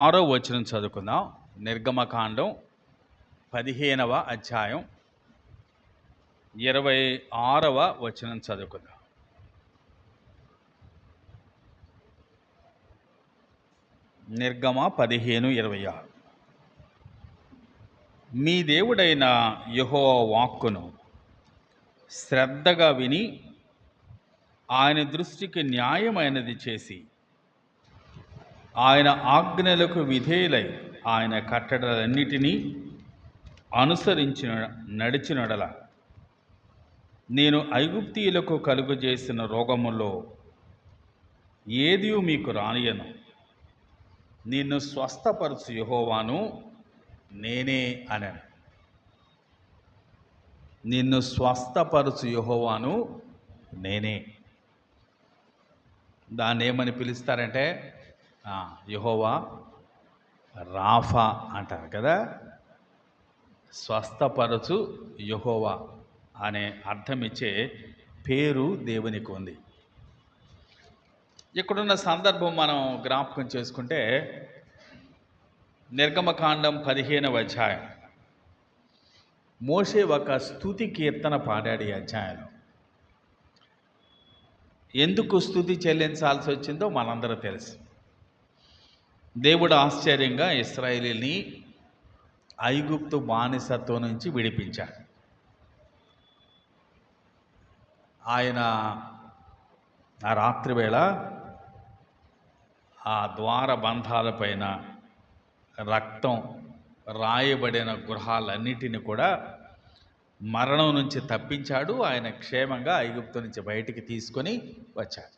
వచనం చదువుకుందాం. నిర్గమకాండం 15వ అధ్యాయం 26వ వచనం చదువుకుందాం. నిర్గమ 15:26. మీ దేవుడైన యెహోవా వాక్కును శ్రద్ధగా విని ఆయన దృష్టికి న్యాయమైనది చేసి ఆయన ఆజ్ఞలకు విధేయులై ఆయన కట్టడలన్నిటినీ అనుసరించి నడిచినడల నేను ఐగుప్తీయులకు కలుగజేసిన రోగములో ఏది మీకు రానియను. నిన్ను స్వస్థపరచు యెహోవాను నేనే అనను. నిన్ను స్వస్థపరచు యెహోవాను నేనే. దాన్ని ఏమని పిలుస్తారంటే యెహోవా రాఫా అంటారు కదా. స్వస్థపరచు యెహోవా అనే అర్థం ఇచ్చే పేరు దేవునికి ఉంది. ఇక్కడున్న సందర్భం మనం జ్ఞాపకం చేసుకుంటే నిర్గమకాండం 15వ అధ్యాయం మోషే ఒక స్తుతి కీర్తన పాడాడు. ఈ అధ్యాయంలో ఎందుకు స్తుతి చెల్లించాల్సి వచ్చిందో మనందరూ తెలుసు. దేవుడు ఆశ్చర్యంగా ఇశ్రాయేలీని ఐగుప్తు బానిసత్వం నుంచి విడిపించాడు. ఆయన ఆ రాత్రి వేళ ఆ ద్వార బంధాలపైన రక్తం రాయబడిన గృహాలన్నిటిని కూడా మరణం నుంచి తప్పించాడు. ఆయన క్షేమంగా ఐగుప్తు నుంచి బయటికి తీసుకొని వచ్చాడు.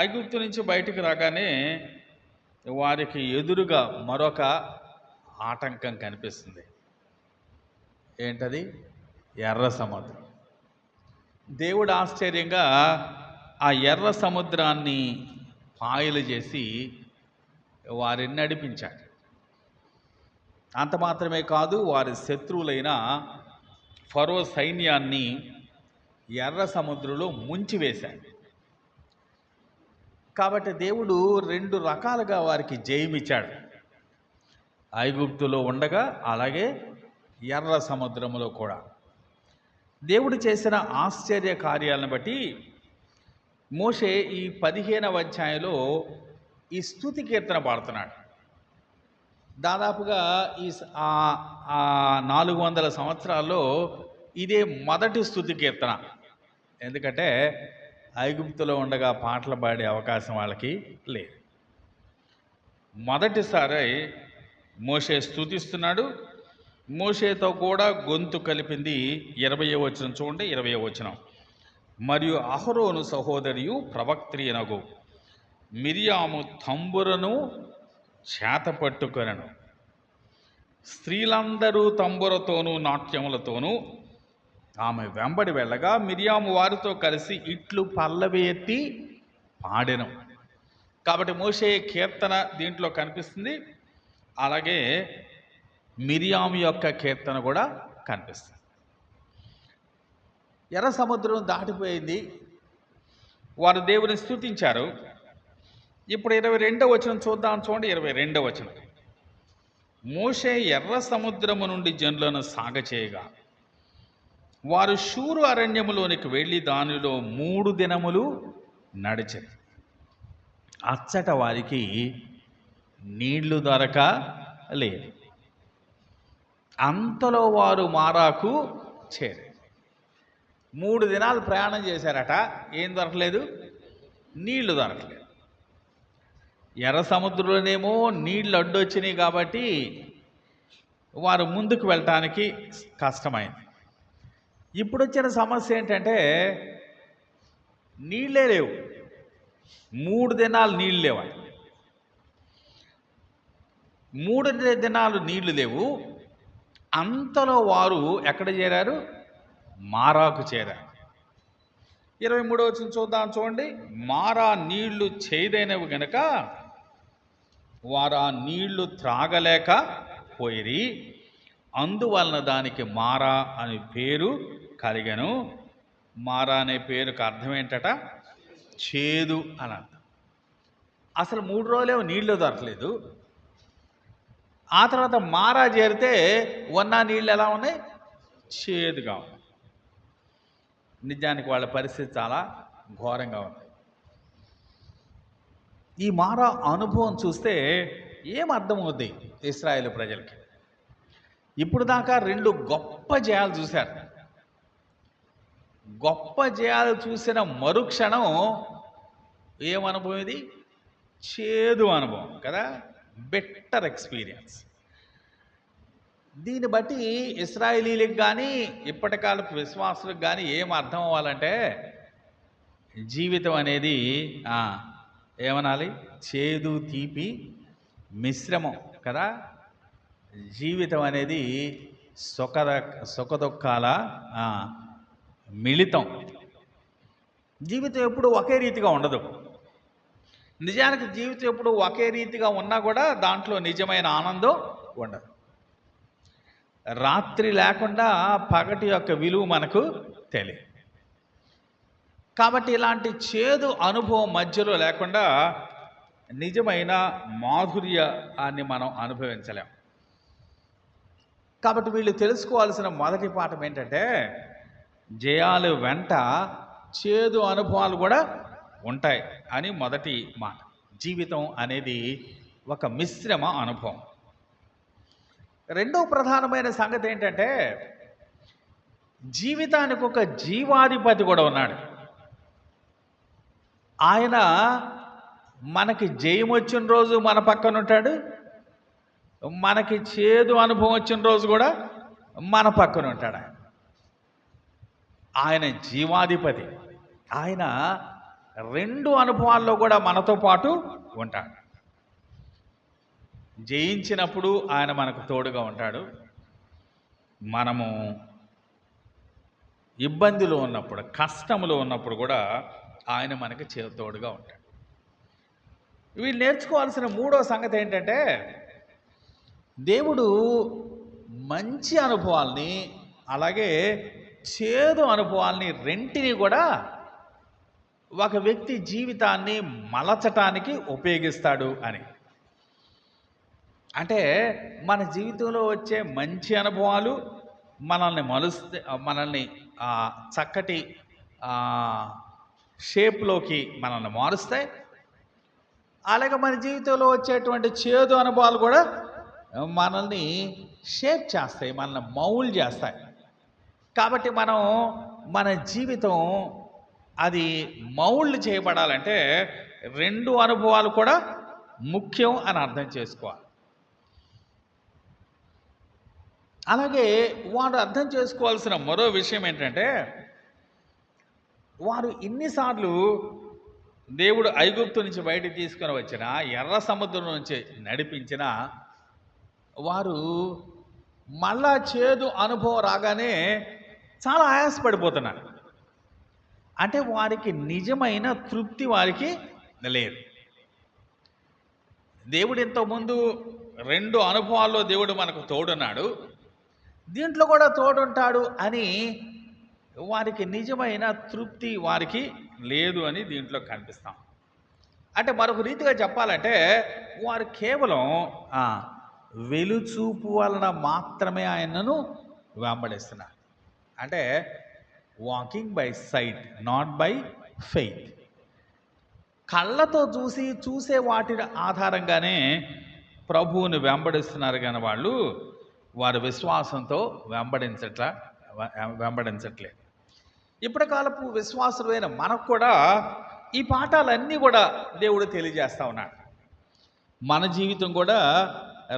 ఐగుప్తు నుంచి బయటికి రాగానే వారికి ఎదురుగా మరొక ఆటంకం కనిపిస్తుంది. ఏంటది? ఎర్ర సముద్రం. దేవుడు ఆశ్చర్యంగా ఆ ఎర్ర సముద్రాన్ని పాయలు చేసి వారిని నడిపించాడు. అంత మాత్రమే కాదు, వారి శత్రువులైన ఫరో సైన్యాన్ని ఎర్ర సముద్రంలో ముంచివేశాడు. కాబట్టి దేవుడు 2 రకాలుగా వారికి జయమిచ్చాడు. ఐగుప్తులో ఉండగా అలాగే ఎర్ర సముద్రంలో కూడా. దేవుడు చేసిన ఆశ్చర్య కార్యాలను బట్టి మోషే ఈ 15వ అధ్యాయంలో ఈ స్తుతి కీర్తన పాడుతున్నాడు. దాదాపుగా ఈ 400 సంవత్సరాల్లో ఇదే మొదటి స్తుతి కీర్తన. ఎందుకంటే ఐగుప్తులో ఉండగా పాటలు పాడే అవకాశం వాళ్ళకి లేదు. మొదటిసారి మోషే స్తుతిస్తున్నాడు. మోషేతో కూడా గొంతు కలిపింది 20వ వచనం చూడండి. 20వ వచనం. మరియు అహరోను సహోదరియు ప్రవక్త్రియనగు మిరియాము తంబురను చేతపట్టుకొనెను. స్త్రీలందరూ తంబురతోనూ నాట్యములతోనూ ఆమె వెంబడి వెళ్ళగా మిరియాము వారితో కలిసి ఇట్లు పల్లవి ఎత్తి పాడెను. కాబట్టి మోషే కీర్తన దీంట్లో కనిపిస్తుంది. అలాగే మిరియాము యొక్క కీర్తన కూడా కనిపిస్తుంది. ఎర్ర సముద్రం దాటిపోయింది. వారు దేవుని స్తుతించారు. ఇప్పుడు 22వ వచనం చూద్దాం. చూడండి 22వ వచనం. మోషే ఎర్ర సముద్రము నుండి జనులను సాగచేయగా వారు షూరు అరణ్యములోనికి వెళ్ళి దానిలో 3 దినములు నడిచారు. అచ్చట వారికి నీళ్లు దొరక లేదు. అంతలో వారు మారాకు చేరారు. 3 దినాలు ప్రయాణం చేశారట. ఏం దొరకలేదు? నీళ్లు దొరకలేదు. ఎర్ర సముద్రంలోనేమో నీళ్లు అడ్డొచ్చినాయి కాబట్టి వారు ముందుకు వెళ్ళటానికి కష్టమైంది. ఇప్పుడు వచ్చిన సమస్య ఏంటంటే నీళ్ళే లేవు. 3 దినాలు నీళ్ళు లేవు. 3 దినాలు నీళ్లు లేవు. అంతలో వారు ఎక్కడ చేరారు? మారాకు చేరారు. 23వ వచనం చూద్దాం. చూడండి. మారా నీళ్లు చేదైనవి గనక వారు ఆ నీళ్లు త్రాగలేక పోయిరి. అందువలన దానికి మారా అని పేరు కలిగెను. మారా అనే పేరుకు అర్థం ఏంటట? చేదు అని అర్థం. అసలు 3 రోజులేమో నీళ్లు దొరకలేదు. ఆ తర్వాత మారా చేరితే ఉన్న నీళ్ళు ఎలా ఉన్నాయి? చేదుగా ఉన్నాయి. నిజానికి వాళ్ళ పరిస్థితి చాలా ఘోరంగా ఉంది. ఈ మారా అనుభవం చూస్తే ఏం అర్థమవుద్ది ఇశ్రాయేలు ప్రజలకి? ఇప్పుడు దాకా 2 గొప్ప జయాలు చూశారు. గొప్ప జయాలు చూసిన మరుక్షణం ఏమనుభవం ఇది? చేదు అనుభవం కదా, బెటర్ ఎక్స్పీరియన్స్. దీన్ని బట్టి ఇశ్రాయేలీలకు కానీ ఇప్పటి కాలపు విశ్వాసులకు కానీ ఏం అర్థం అవ్వాలంటే, జీవితం అనేది ఏమనాలి? చేదు తీపి మిశ్రమం కదా. జీవితం అనేది సుఖదుఖాల మిళితం. జీవితం ఎప్పుడు ఒకే రీతిగా ఉండదు. నిజానికి జీవితం ఎప్పుడు ఒకే రీతిగా ఉన్నా కూడా దాంట్లో నిజమైన ఆనందం ఉండదు. రాత్రి లేకుండా పగటి యొక్క విలువ మనకు తెలియదు. కాబట్టి ఇలాంటి చేదు అనుభవం మధ్యలో లేకుండా నిజమైన మాధుర్యాన్ని మనం అనుభవించలేం. కాబట్టి వీళ్ళు తెలుసుకోవాల్సిన మొదటి పాఠం ఏంటంటే, జయాలు వెంట చేదు అనుభవాలు కూడా ఉంటాయి అని మొదటి మాట. జీవితం అనేది ఒక మిశ్రమ అనుభవం. రెండో ప్రధానమైన సంగతి ఏంటంటే, జీవితానికి ఒక జీవాధిపతి కూడా ఉన్నాడు. ఆయన మనకి జయం వచ్చిన రోజు మన పక్కన ఉంటాడు, మనకి చేదు అనుభవం వచ్చిన రోజు కూడా మన పక్కన ఉంటాడు. ఆయన జీవాధిపతి. ఆయన 2 అనుభవాల్లో కూడా మనతో పాటు ఉంటాడు. జయించినప్పుడు ఆయన మనకు తోడుగా ఉంటాడు, మనము ఇబ్బందిలో ఉన్నప్పుడు, కష్టంలో ఉన్నప్పుడు కూడా ఆయన మనకి తోడుగా ఉంటాడు. వీళ్ళు నేర్చుకోవాల్సిన 3వ సంగతి ఏంటంటే, దేవుడు మంచి అనుభవాల్ని అలాగే చేదు అనుభవాల్ని రెంటిని కూడా ఒక వ్యక్తి జీవితాన్ని మలచటానికి ఉపయోగిస్తాడు అని. అంటే మన జీవితంలో వచ్చే మంచి అనుభవాలు మనల్ని చక్కటి షేప్లోకి మనల్ని మారుస్తాయి. అలాగే మన జీవితంలో వచ్చేటువంటి చేదు అనుభవాలు కూడా మనల్ని షేప్ చేస్తాయి, మనల్ని మౌల్డ్ చేస్తాయి. కాబట్టి మన జీవితం అది మౌల్డ్ చేయబడాలంటే 2 అనుభవాలు కూడా ముఖ్యం అని అర్థం చేసుకోవాలి. అలాగే వారు అర్థం చేసుకోవాల్సిన మరో విషయం ఏంటంటే, వారు ఇన్నిసార్లు దేవుడు ఐగుప్తు నుంచి బయటికి తీసుకొని వచ్చిన, ఎర్ర సముద్రం నుంచి నడిపించిన వారు మళ్ళా చేదు అనుభవం రాగానే చాలా ఆయాసపడిపోతున్నారు. అంటే వారికి నిజమైన తృప్తి వారికి లేదు. దేవుడు ఇంతకుముందు 2 అనుభవాల్లో దేవుడు మనకు తోడున్నాడు, దీంట్లో కూడా తోడుంటాడు అని వారికి నిజమైన తృప్తి వారికి లేదు అని దీంట్లో కనిపిస్తాం. అంటే మరొక రీతిగా చెప్పాలంటే, వారు కేవలం వెలుచూపు వలన మాత్రమే ఆయనను వెంబడిస్తున్నారు. అంటే walking by sight, not by faith. కళ్ళతో చూసే వాటి ఆధారంగానే ప్రభువుని వెంబడిస్తున్నారు, కానీ వారి విశ్వాసంతో వెంబడించట్లేదు. ఇప్పటి కాలపు విశ్వాసులైన మనకు కూడా ఈ పాఠాలన్నీ కూడా దేవుడు తెలియజేస్తూ ఉన్నాడు. మన జీవితం కూడా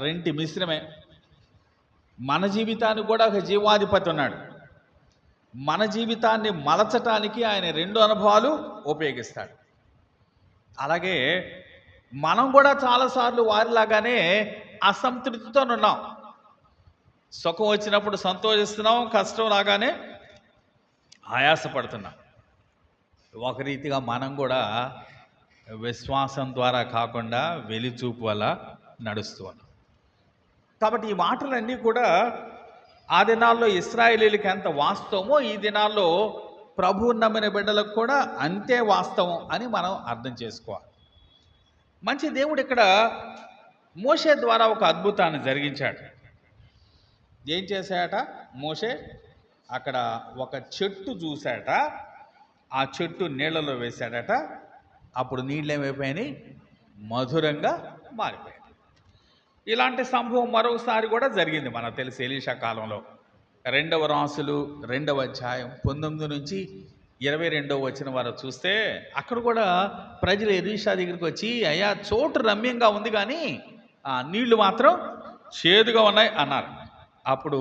రెంటి మిశ్రమే. మన జీవితానికి కూడా ఒక జీవాధిపతి ఉన్నాడు. మన జీవితాన్ని మలచటానికి ఆయన 2 అనుభవాలు ఉపయోగిస్తాడు. అలాగే మనం కూడా చాలాసార్లు వారిలాగానే అసంతృప్తితో ఉన్నాం. సుఖం వచ్చినప్పుడు సంతోషిస్తున్నాం, కష్టం రాగానే ఆయాసపడుతున్నాం. ఒక రీతిగా మనం కూడా విశ్వాసం ద్వారా కాకుండా వెలిచూపు వల్ల నడుస్తూ ఉన్నాం. కాబట్టి ఈ మాటలన్నీ కూడా ఆ దినాల్లో ఇశ్రాయేలీయులకి ఎంత వాస్తవమో ఈ దినాల్లో ప్రభువుని నమ్మిన బిడ్డలకు కూడా అంతే వాస్తవం అని మనం అర్థం చేసుకోవాలి. మంచి దేవుడు ఇక్కడ మోషే ద్వారా ఒక అద్భుతాన్ని జరిగించాడు. ఏం చేశాడట మోషే? అక్కడ ఒక చెట్టు చూశాడట, ఆ చెట్టు నీళ్లలో వేశాడట. అప్పుడు నీళ్ళు ఏమైపోయినాయి? మధురంగా మారిపోయాయి. ఇలాంటి సంభవం మరొకసారి కూడా జరిగింది మనకు తెలిసి ఎలీషా కాలంలో. 2వ రాసులు 2వ అధ్యాయం 19 నుంచి 22వ వచనం వరకు చూస్తే అక్కడ కూడా ప్రజలు ఎలీషా దగ్గరికి వచ్చి, అయ్యా చోటు రమ్యంగా ఉంది కానీ నీళ్లు మాత్రం చేదుగా ఉన్నాయి అన్నారు. అప్పుడు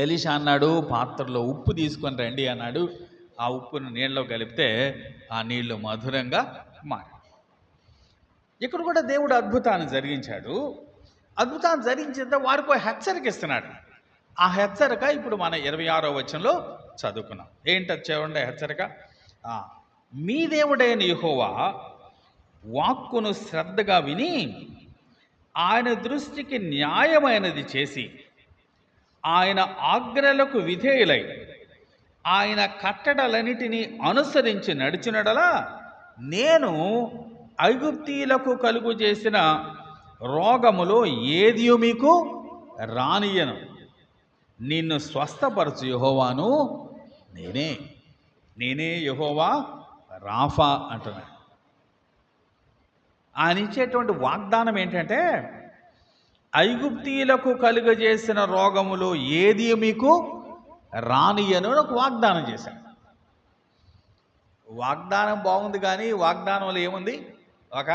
ఎలీషా అన్నాడు, పాత్రలో ఉప్పు తీసుకొని రండి అన్నాడు. ఆ ఉప్పును నీళ్ళలో కలిపితే ఆ నీళ్లు మధురంగా మారాయి. ఇక్కడ కూడా దేవుడు అద్భుతాన్ని జరిగించాడు. అద్భుతాన్ని జరిగించిన వారికి హెచ్చరిక ఇస్తున్నాడు. ఆ హెచ్చరిక ఇప్పుడు మన 26వ వచనంలో చదువుకున్నాం. ఏంటది చూడండి హెచ్చరిక. మీ దేవుడైన యెహోవా వాక్కును శ్రద్ధగా విని ఆయన దృష్టికి న్యాయమైనది చేసి ఆయన ఆజ్ఞలకు విధేయులై ఆయన కట్టడలన్నిటినీ అనుసరించి నడిచినడలా నేను ఐగుప్తీయులకు కలుగు చేసిన రోగములో ఏది మీకు రానియను. నిన్ను స్వస్థపరచు యెహోవాను నేనే యెహోవా రాఫా అంటున్నాడు. ఆయన ఇచ్చేటువంటి వాగ్దానం ఏంటంటే ఐగుప్తీయులకు కలుగజేసిన రోగములో ఏది మీకు రానియను ఒక వాగ్దానం చేశాడు. వాగ్దానం బాగుంది కానీ వాగ్దానంలో ఏముంది? ఒక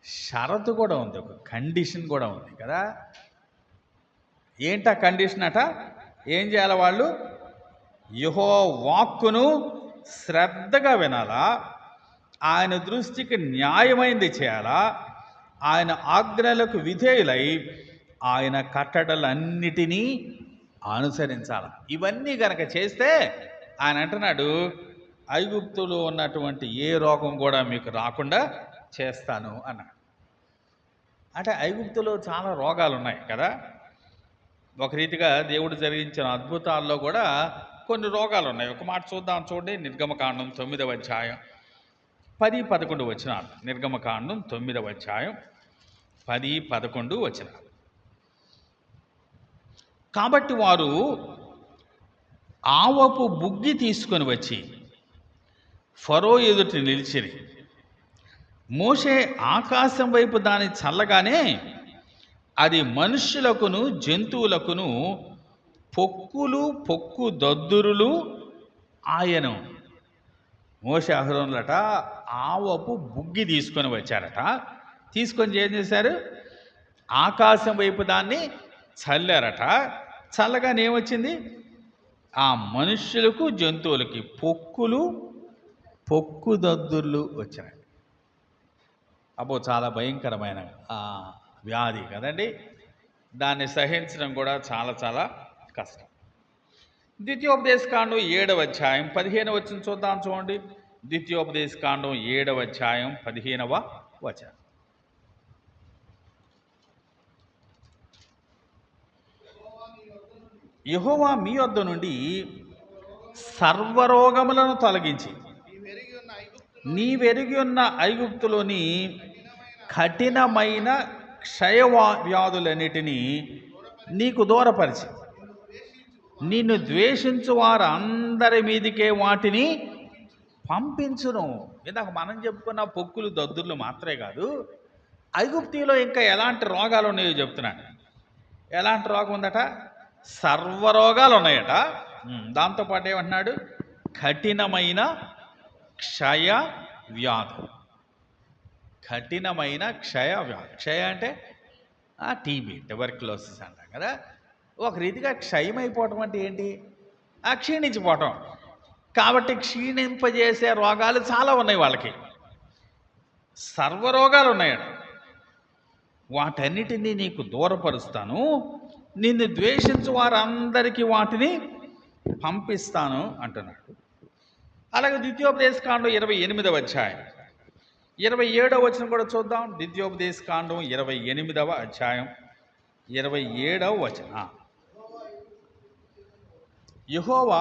షరతు కూడా ఉంది, ఒక కండిషన్ కూడా ఉంది కదా. ఏంటా కండిషన్ అట? ఏం చేయాలి వాళ్ళు? యెహోవా వాక్కును శ్రద్ధగా వినాలా, ఆయన దృష్టికి న్యాయమైంది చేయాలా, ఆయన ఆజ్ఞలకు విధేయులై ఆయన కట్టడలన్నిటినీ అనుసరించాలి. ఇవన్నీ గనక చేస్తే ఆయన అంటున్నాడు, ఐగుప్తులో ఉన్నటువంటి ఏ రోగం కూడా మీకు రాకుండా చేస్తాను అన్నాడు. అంటే ఐగుప్తులో చాలా రోగాలు ఉన్నాయి కదా. ఒక రీతిగా దేవుడు జరిగించిన అద్భుతాల్లో కూడా కొన్ని రోగాలు ఉన్నాయి. ఒక మాట చూద్దాం, చూడండి. నిర్గమకాండం 9వ అధ్యాయం 10-11 వచనాలు. నిర్గమకాండం 9వ అధ్యాయం 10-11 వచనాలు. కాబట్టి వారు ఆవపు బుగ్గి తీసుకొని వచ్చి ఫరో ఎదుట నిలిచిరి. మోషే ఆకాశం వైపు దాన్ని చల్లగానే అది మనుష్యులకును జంతువులకును పొక్కులు పొక్కు దద్దురులు ఆయను. మోషే అహరోనులట ఆవపు బుగ్గి తీసుకొని వచ్చారట. తీసుకొని ఏం చేశారు? ఆకాశం వైపు దాన్ని చల్లారట. చల్లగానే ఏమొచ్చింది? ఆ మనుష్యులకు జంతువులకి పొక్కులు పొక్కు దద్దుర్లు వచ్చాయి. అబ్బో, చాలా భయంకరమైన వ్యాధి కదండి. దాన్ని సహించడం కూడా చాలా చాలా కష్టం. ద్వితీయోపదేశకాండం 7వ అధ్యాయం 15వ వచనం చూద్దాం, చూడండి. ద్వితీయోపదేశకాండం 7వ అధ్యాయం 15వ వచనం. యెహోవా మీ వద్ద నుండి సర్వరోగములను తొలగించి నీవెరిగి ఉన్న ఐగుప్తులోని కఠినమైన క్షయవ్యాధులన్నిటినీ నీకు దూరపరిచి నిన్ను ద్వేషించు వారందరి మీదికే వాటిని పంపించును. ఇందాక మనం చెప్పుకున్న పొక్కులు దద్దుర్లు మాత్రమే కాదు, ఐగుప్తిలో ఇంకా ఎలాంటి రోగాలు ఉన్నాయో చెప్తున్నాడు. ఎలాంటి రోగం ఉందట? సర్వరోగాలు ఉన్నాయట. దాంతోపాటు ఏమంటున్నాడు? కఠినమైన క్షయ వ్యాధి. కఠినమైన క్షయ వ్యాధి. క్షయ అంటే టీబీ, ట్యూబర్క్యులోసిస్ అంటాం కదా. ఒక రీతిగా క్షయమైపోవటం అంటే ఏంటి? క్షీణించిపోవటం. కాబట్టి క్షీణింపజేసే రోగాలు చాలా ఉన్నాయి వాళ్ళకి. సర్వరోగాలు ఉన్నాయట. వాటన్నిటినీ నీకు దూరపరుస్తాను, నిన్ను ద్వేషించు వారందరికీ వాటిని పంపిస్తాను అంటున్నాడు. అలాగే ద్వితీయోపదేశకాండం 28వ అధ్యాయం 27వ వచనం కూడా చూద్దాం. ద్వితీయోపదేశకాండం 28వ అధ్యాయం 27వ వచనం. యెహోవా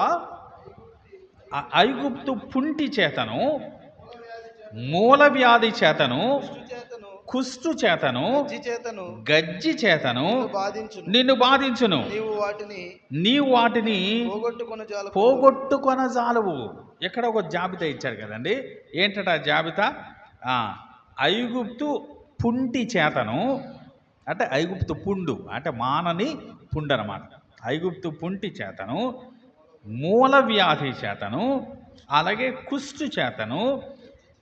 ఐగుప్తు పుంటి చేతను మూల వ్యాధి చేతను, కుష్టు చేతను, కుష్టు చేతను, గజ్జి చేతను గజ్జి చేతను బాధించును. నిన్ను బాధించును. నీవు వాటిని పోగొట్టుకొన జాలవు. ఇక్కడ ఒక జాబితా ఇచ్చాడు కదండి. ఏంటట ఆ జాబితా? ఐగుప్తు పుంటి చేతను, అంటే ఐగుప్తు పుండు అంటే మానని పుండు అనమాట. ఐగుప్తు పుంటి చేతను, మూల వ్యాధి చేతను, అలాగే కుష్టు చేతను,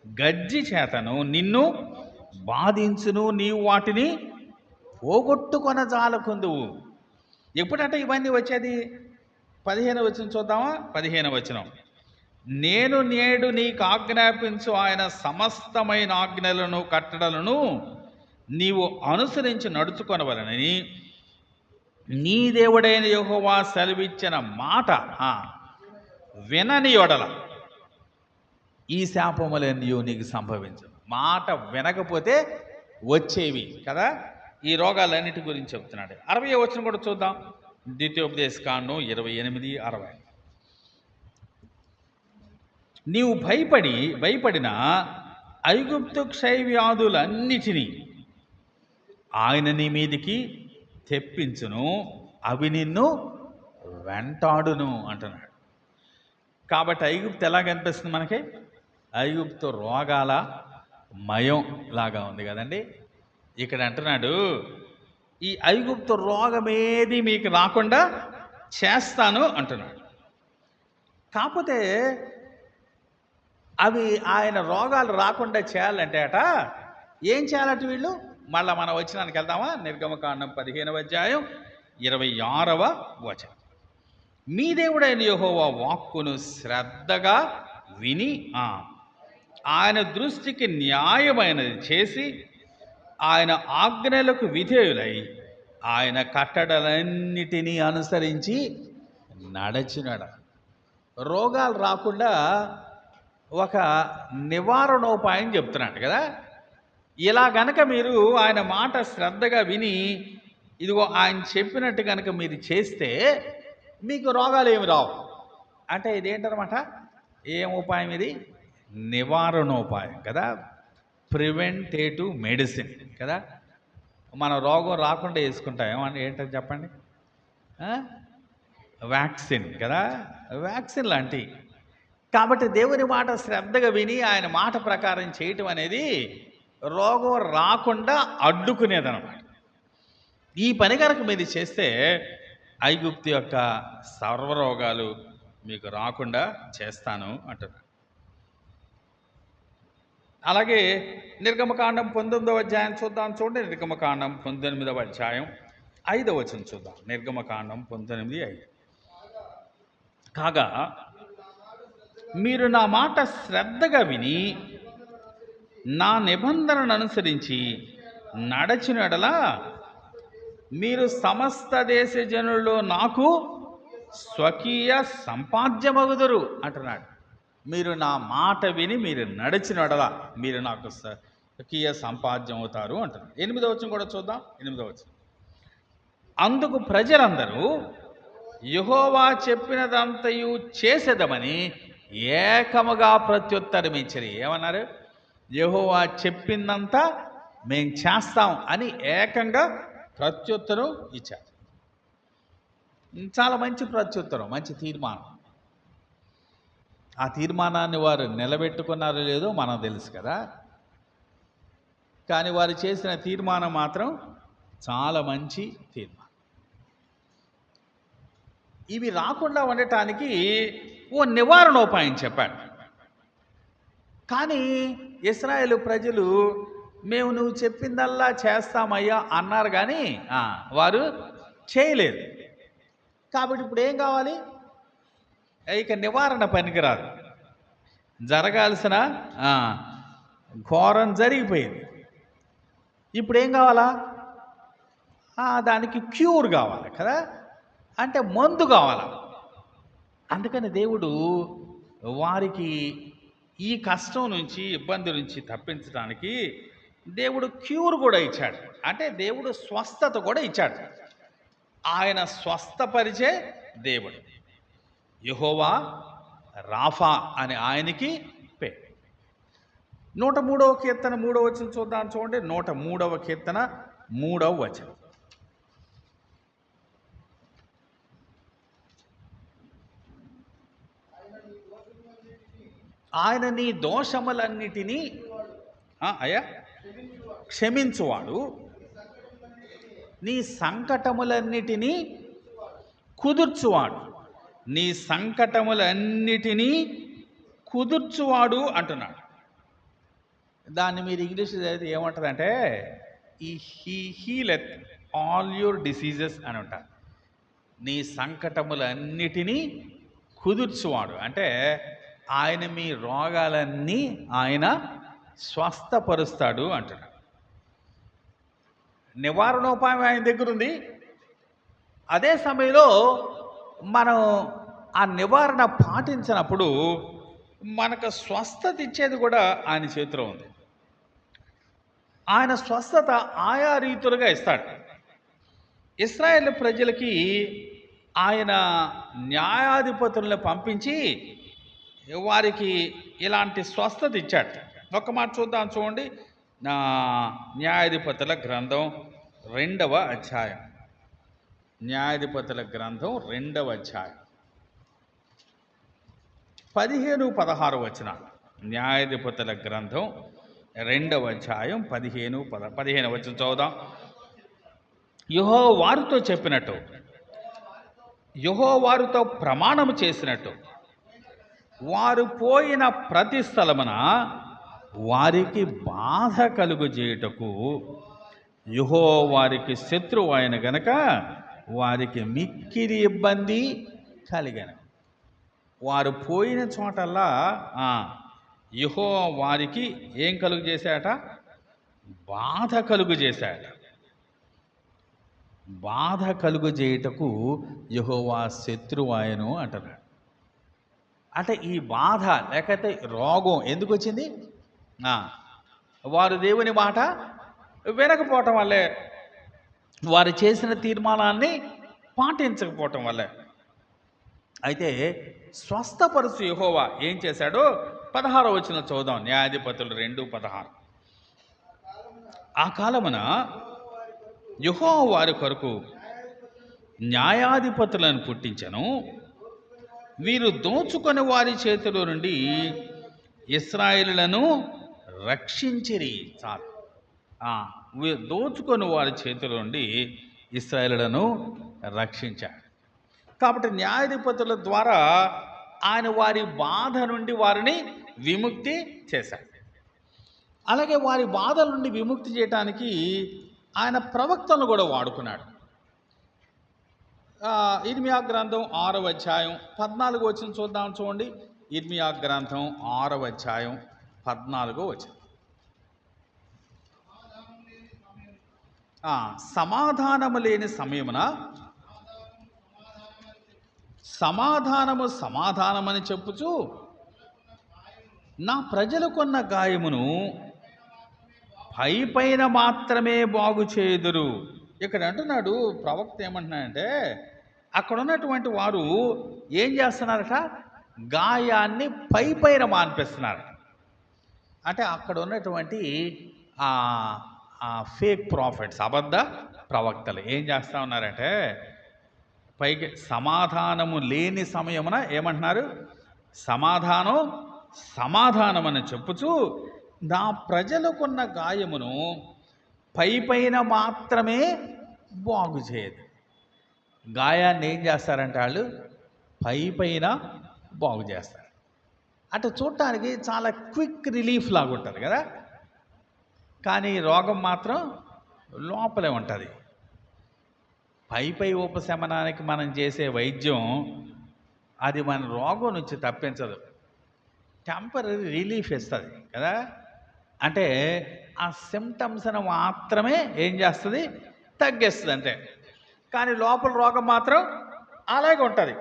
గజ్జి చేతను నిన్ను బాధించును. నీవు వాటిని పోగొట్టుకొన జాలకుందువు. ఎప్పుడంటే ఇవన్నీ వచ్చేది? 15వ వచనం చూద్దామా? 15వ వచనం. నేను నేడు నీకు ఆజ్ఞాపించు ఆయన సమస్తమైన ఆజ్ఞలను కట్టడలను నీవు అనుసరించి నడుచుకొనవలనని నీ దేవుడైన యెహోవా సెలవిచ్చిన మాట వినని యెడల ఈ శాపములన్నీ నీకు సంభవించు. మాట వినకపోతే వచ్చేవి కదా ఈ రోగాలన్నిటి గురించి చెప్తున్నాడు. 60వ వచనం కూడా చూద్దాం. ద్వితీయోపదేశకాండం 28:60. నీవు భయపడిన ఐగుప్తు క్షయవ్యాధులన్నిటినీ ఆయన నీ మీదికి తెప్పించును, అవి నిన్ను వెంటాడును అంటున్నాడు. కాబట్టి ఐగుప్తు ఎలా కనిపిస్తుంది మనకి? ఐగుప్తు రోగాల మయం లాగా ఉంది కదండి. ఇక్కడ అంటున్నాడు, ఈ ఐగుప్తు రోగమేది మీకు రాకుండా చేస్తాను అంటున్నాడు. కాకపోతే అవి ఆయన రోగాలు రాకుండా చేయాలంటే ఏం చేయాలట వీళ్ళు? మళ్ళీ మనం వచ్చినానికి వెళ్దామా? నిర్గమకాండం 15వ అధ్యాయం 26వ వచనం. మీ దేవుడైన యెహోవా వాక్కును శ్రద్ధగా విని ఆయన దృష్టికి న్యాయమైనది చేసి ఆయన ఆజ్ఞలకు విధేయులై ఆయన కట్టడలన్నిటినీ అనుసరించి నడచినాడు. రోగాలు రాకుండా ఒక నివారణోపాయం చెప్తున్నాడు కదా. ఇలా గనక మీరు ఆయన మాట శ్రద్ధగా విని ఇదిగో ఆయన చెప్పినట్టు కనుక మీరు చేస్తే మీకు రోగాలు ఏమి రావు. అంటే ఇదేంటనమాట? ఏం ఉపాయం ఇది? నివారణోపాయం కదా, ప్రివెంటేటివ్ మెడిసిన్ కదా. మన రోగం రాకుండా వేసుకుంటాం ఏమంటే ఏంటని చెప్పండి? వ్యాక్సిన్ కదా, వ్యాక్సిన్ లాంటివి. కాబట్టి దేవుని మాట శ్రద్ధగా విని ఆయన మాట ప్రకారం చేయటం అనేది రోగం రాకుండా అడ్డుకునేదన్నమాట. ఈ పని కనుక మీరు చేస్తే ఐగుప్తు యొక్క సర్వరోగాలు మీకు రాకుండా చేస్తాను అంటున్నాడు. అలాగే నిర్గమకాండం 19వ అధ్యాయం చూద్దాం. చూడండి, నిర్గమకాండం 19వ అధ్యాయం 5వ వచనం చూద్దాం. నిర్గమకాండం 19:5. కాగా మీరు నా మాట శ్రద్ధగా విని నా నిబంధనను అనుసరించి నడచిన యెడల మీరు సమస్త దేశ జనుల్లో నాకు స్వకీయ సంపాద్యమగుదురు అంటున్నాడు. మీరు నా మాట విని మీరు నడిచిన యెడల మీరు నాకు స్వకీయ సంపాద్యం అవుతారు అంటున్నాడు. 8వ వచనం కూడా చూద్దాం. 8వ వచనం. అందుకు ప్రజలందరూ యెహోవా చెప్పినదంతయు చేసేదమని ఏకముగా ప్రత్యుత్తరం ఇచ్చిరి. ఏమన్నారు? యెహోవా చెప్పిందంతా మేము చేస్తాం అని ఏకంగా ప్రత్యుత్తరం ఇచ్చారు. చాలా మంచి ప్రత్యుత్తరం, మంచి తీర్మానం. ఆ తీర్మానాన్ని వారు నిలబెట్టుకున్నారో లేదో మనకు తెలుసు కదా. కానీ వారు చేసిన తీర్మానం మాత్రం చాలా మంచి తీర్మానం. ఇవి రాకుండా ఉండటానికి ఓ నివారణోపాయం చెప్పాడు. కానీ ఇశ్రాయేలు ప్రజలు మేము నువ్వు చెప్పిందల్లా చేస్తామయ్యా అన్నారు, కానీ వారు చేయలేదు. కాబట్టి ఇప్పుడు ఏం కావాలి? ఇక నివారణ పనికిరాదు. జరగాల్సిన ఘోరం జరిగిపోయింది. ఇప్పుడు ఏం కావాలా? దానికి క్యూర్ కావాలి కదా, అంటే మందు కావాలా. అందుకని దేవుడు వారికి ఈ కష్టం నుంచి, ఇబ్బంది నుంచి తప్పించడానికి దేవుడు క్యూర్ కూడా ఇచ్చాడు. అంటే దేవుడు స్వస్థత కూడా ఇచ్చాడు. ఆయన స్వస్థపరిచే దేవుడు. యెహోవా రాఫా అని ఆయనకి పేరు. 103వ కీర్తన 3వ వచనం చూద్దాం. చూడండి, 103వ కీర్తన 3వ వచనం. ఆయన నీ దోషములన్నిటినీ అయ్యా క్షమించువాడు, నీ సంకటములన్నిటినీ కుదుర్చువాడు. నీ సంకటములన్నిటినీ కుదుర్చువాడు అంటున్నాడు. దాన్ని మీరు ఇంగ్లీష్ చదివితే ఏమంటారంటే he healeth all your diseases అని ఉంటారు. నీ సంకటములన్నిటినీ కుదుర్చువాడు అంటే ఆయన మీ రోగాలన్నీ ఆయన స్వస్థపరుస్తాడు అంటున్నాడు. నివారణోపాయం ఆయన దగ్గర ఉంది. అదే సమయంలో మనం ఆ నివారణ పాటించినప్పుడు మనకు స్వస్థత ఇచ్చేది కూడా ఆయన చేతిలో ఉంది. ఆయన స్వస్థత ఆయా రీతులుగా ఇస్తాడు. ఇశ్రాయేలు ప్రజలకి ఆయన న్యాయాధిపతులను పంపించి వారికి ఇలాంటి స్వస్థత ఇచ్చాడు. ఒక మాట చూద్దాం, చూడండి. న్యాయాధిపతుల గ్రంథం 2వ అధ్యాయం. న్యాయాధిపతుల గ్రంథం 2వ అధ్యాయం 15-16 వచనాలు. న్యాయాధిపతుల గ్రంథం 2వ అధ్యాయం 15 వచనం చదువుదాం. యెహోవా వారితో చెప్పినట్టు, యెహోవా వారితో ప్రమాణం చేసినట్టు, వారు పోయిన ప్రతి స్థలమున వారికి బాధ కలుగజేయుటకు యెహోవా వారికి శత్రువు అయిన గనక వారికి మిక్కిలి ఇబ్బంది కలిగను. వారు పోయిన చోటల్లా యెహోవా వారికి ఏం కలుగు చేశాట? బాధ కలుగు చేశాట. బాధ కలుగు చేయుటకు యెహోవా శత్రువు ఆయను అంటున్నాడు. అంటే ఈ బాధ లేకపోతే రోగం ఎందుకు వచ్చింది? వారు దేవుని మాట వినకపోవటం వల్లే, వారు చేసిన తీర్మానాన్ని పాటించకపోవటం వల్లే. అయితే స్వస్థపరుచు యెహోవా ఏం చేశాడో 16వ వచనం చదువుదాం. న్యాయాధిపతులు 2:16. ఆ కాలమున యెహోవా వారి కొరకు న్యాయాధిపతులను పుట్టించెను. వీరు దోచుకొని వారి చేతిలో నుండి ఇశ్రాయేలులను రక్షించిరి. చాలు. దోచుకొని వారి చేతిలో నుండి ఇశ్రాయేలులను రక్షించాడు. కాబట్టి న్యాయాధిపతుల ద్వారా ఆయన వారి బాధ నుండి వారిని విముక్తి చేశాడు. అలాగే వారి బాధల నుండి విముక్తి చేయడానికి ఆయన ప్రవక్తలను కూడా వాడుకున్నాడు. ఇర్మియా గ్రంథం 6వ అధ్యాయం 14వ వచనం చూద్దాం. చూడండి, ఇర్మియా గ్రంథం 6వ అధ్యాయం 14వ వచనం. సమాధానము లేని సమయమున సమాధానమని చెప్పుచు నా ప్రజలకున్న గాయమును పైపైన మాత్రమే బాగు చేయుదురు. ఇక్కడ అంటున్నాడు ప్రవక్త, ఏమంటున్నాడంటే అక్కడ ఉన్నటువంటి వారు ఏం చేస్తున్నారట? గాయాన్ని పైపైన మాన్పిస్తున్నారు. అంటే అక్కడ ఉన్నటువంటి ఫేక్ ప్రాఫిట్స్, అబద్ధ ప్రవక్తలు ఏం చేస్తూ ఉన్నారంటే పైకి సమాధానము లేని సమయమున ఏమంటున్నారు? సమాధానం అని చెప్పుచు నా ప్రజలకున్న గాయమును పైపైన మాత్రమే బాగు చేయదు. గాయాన్ని ఏం చేస్తారంటే వాళ్ళు పైపైన బాగు చేస్తారు. అంటే చూడటానికి చాలా క్విక్ రిలీఫ్ లాగా ఉంటుంది కదా, కానీ రోగం మాత్రం లోపలే ఉంటుంది. పై ఉపశమనానికి మనం చేసే వైద్యం అది మన రోగం నుంచి తప్పించదు, టెంపరీ రిలీఫ్ ఇస్తుంది కదా. అంటే ఆ సిమ్టమ్స్ని మాత్రమే ఏం చేస్తుంది? తగ్గిస్తుంది అంతే. కానీ లోపల రోగం మాత్రం అలాగే ఉంటుంది.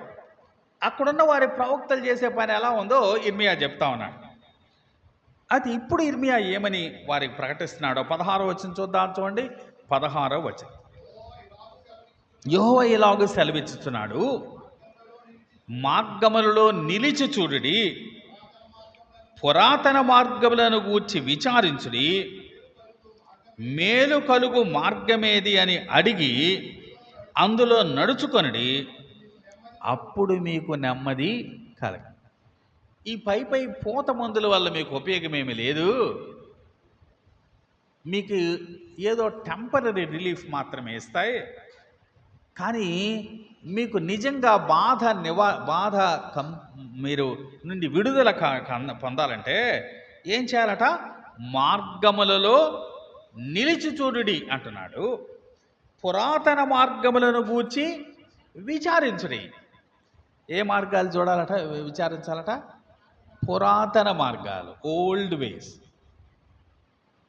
అక్కడున్న వారి ప్రవక్తలు చేసే పని ఎలా ఉందో ఇర్మియా చెప్తా ఉన్నాడు. అది ఇప్పుడు ఇర్మియా ఏమని వారికి ప్రకటిస్తున్నాడో 16వ వచనం చూద్దాం. చూడండి, 16వ వచనం. యెహోవా ఇలాగ సెలవిచ్చుచున్నాడు, మార్గములలో నిలిచి చూడుడి, పురాతన మార్గములను గూర్చి విచారించుడి, మేలు కలుగు మార్గమేది అని అడిగి అందులో నడుచుకొనుడి, అప్పుడు మీకు నెమ్మది కలగ. ఈ పై పూత మందుల వల్ల మీకు ఉపయోగమేమి లేదు. మీకు ఏదో టెంపరీ రిలీఫ్ మాత్రమే ఇస్తాయి. కానీ మీకు నిజంగా బాధ మీరు నుండి విడుదల పొందాలంటే ఏం చేయాలట? మార్గములలో నిలిచి చూడుడి అంటున్నాడు. పురాతన మార్గములను గూర్చి విచారించుడి. ఏ మార్గాలు చూడాలట, విచారించాలట? పురాతన మార్గాలు, ఓల్డ్ వేస్.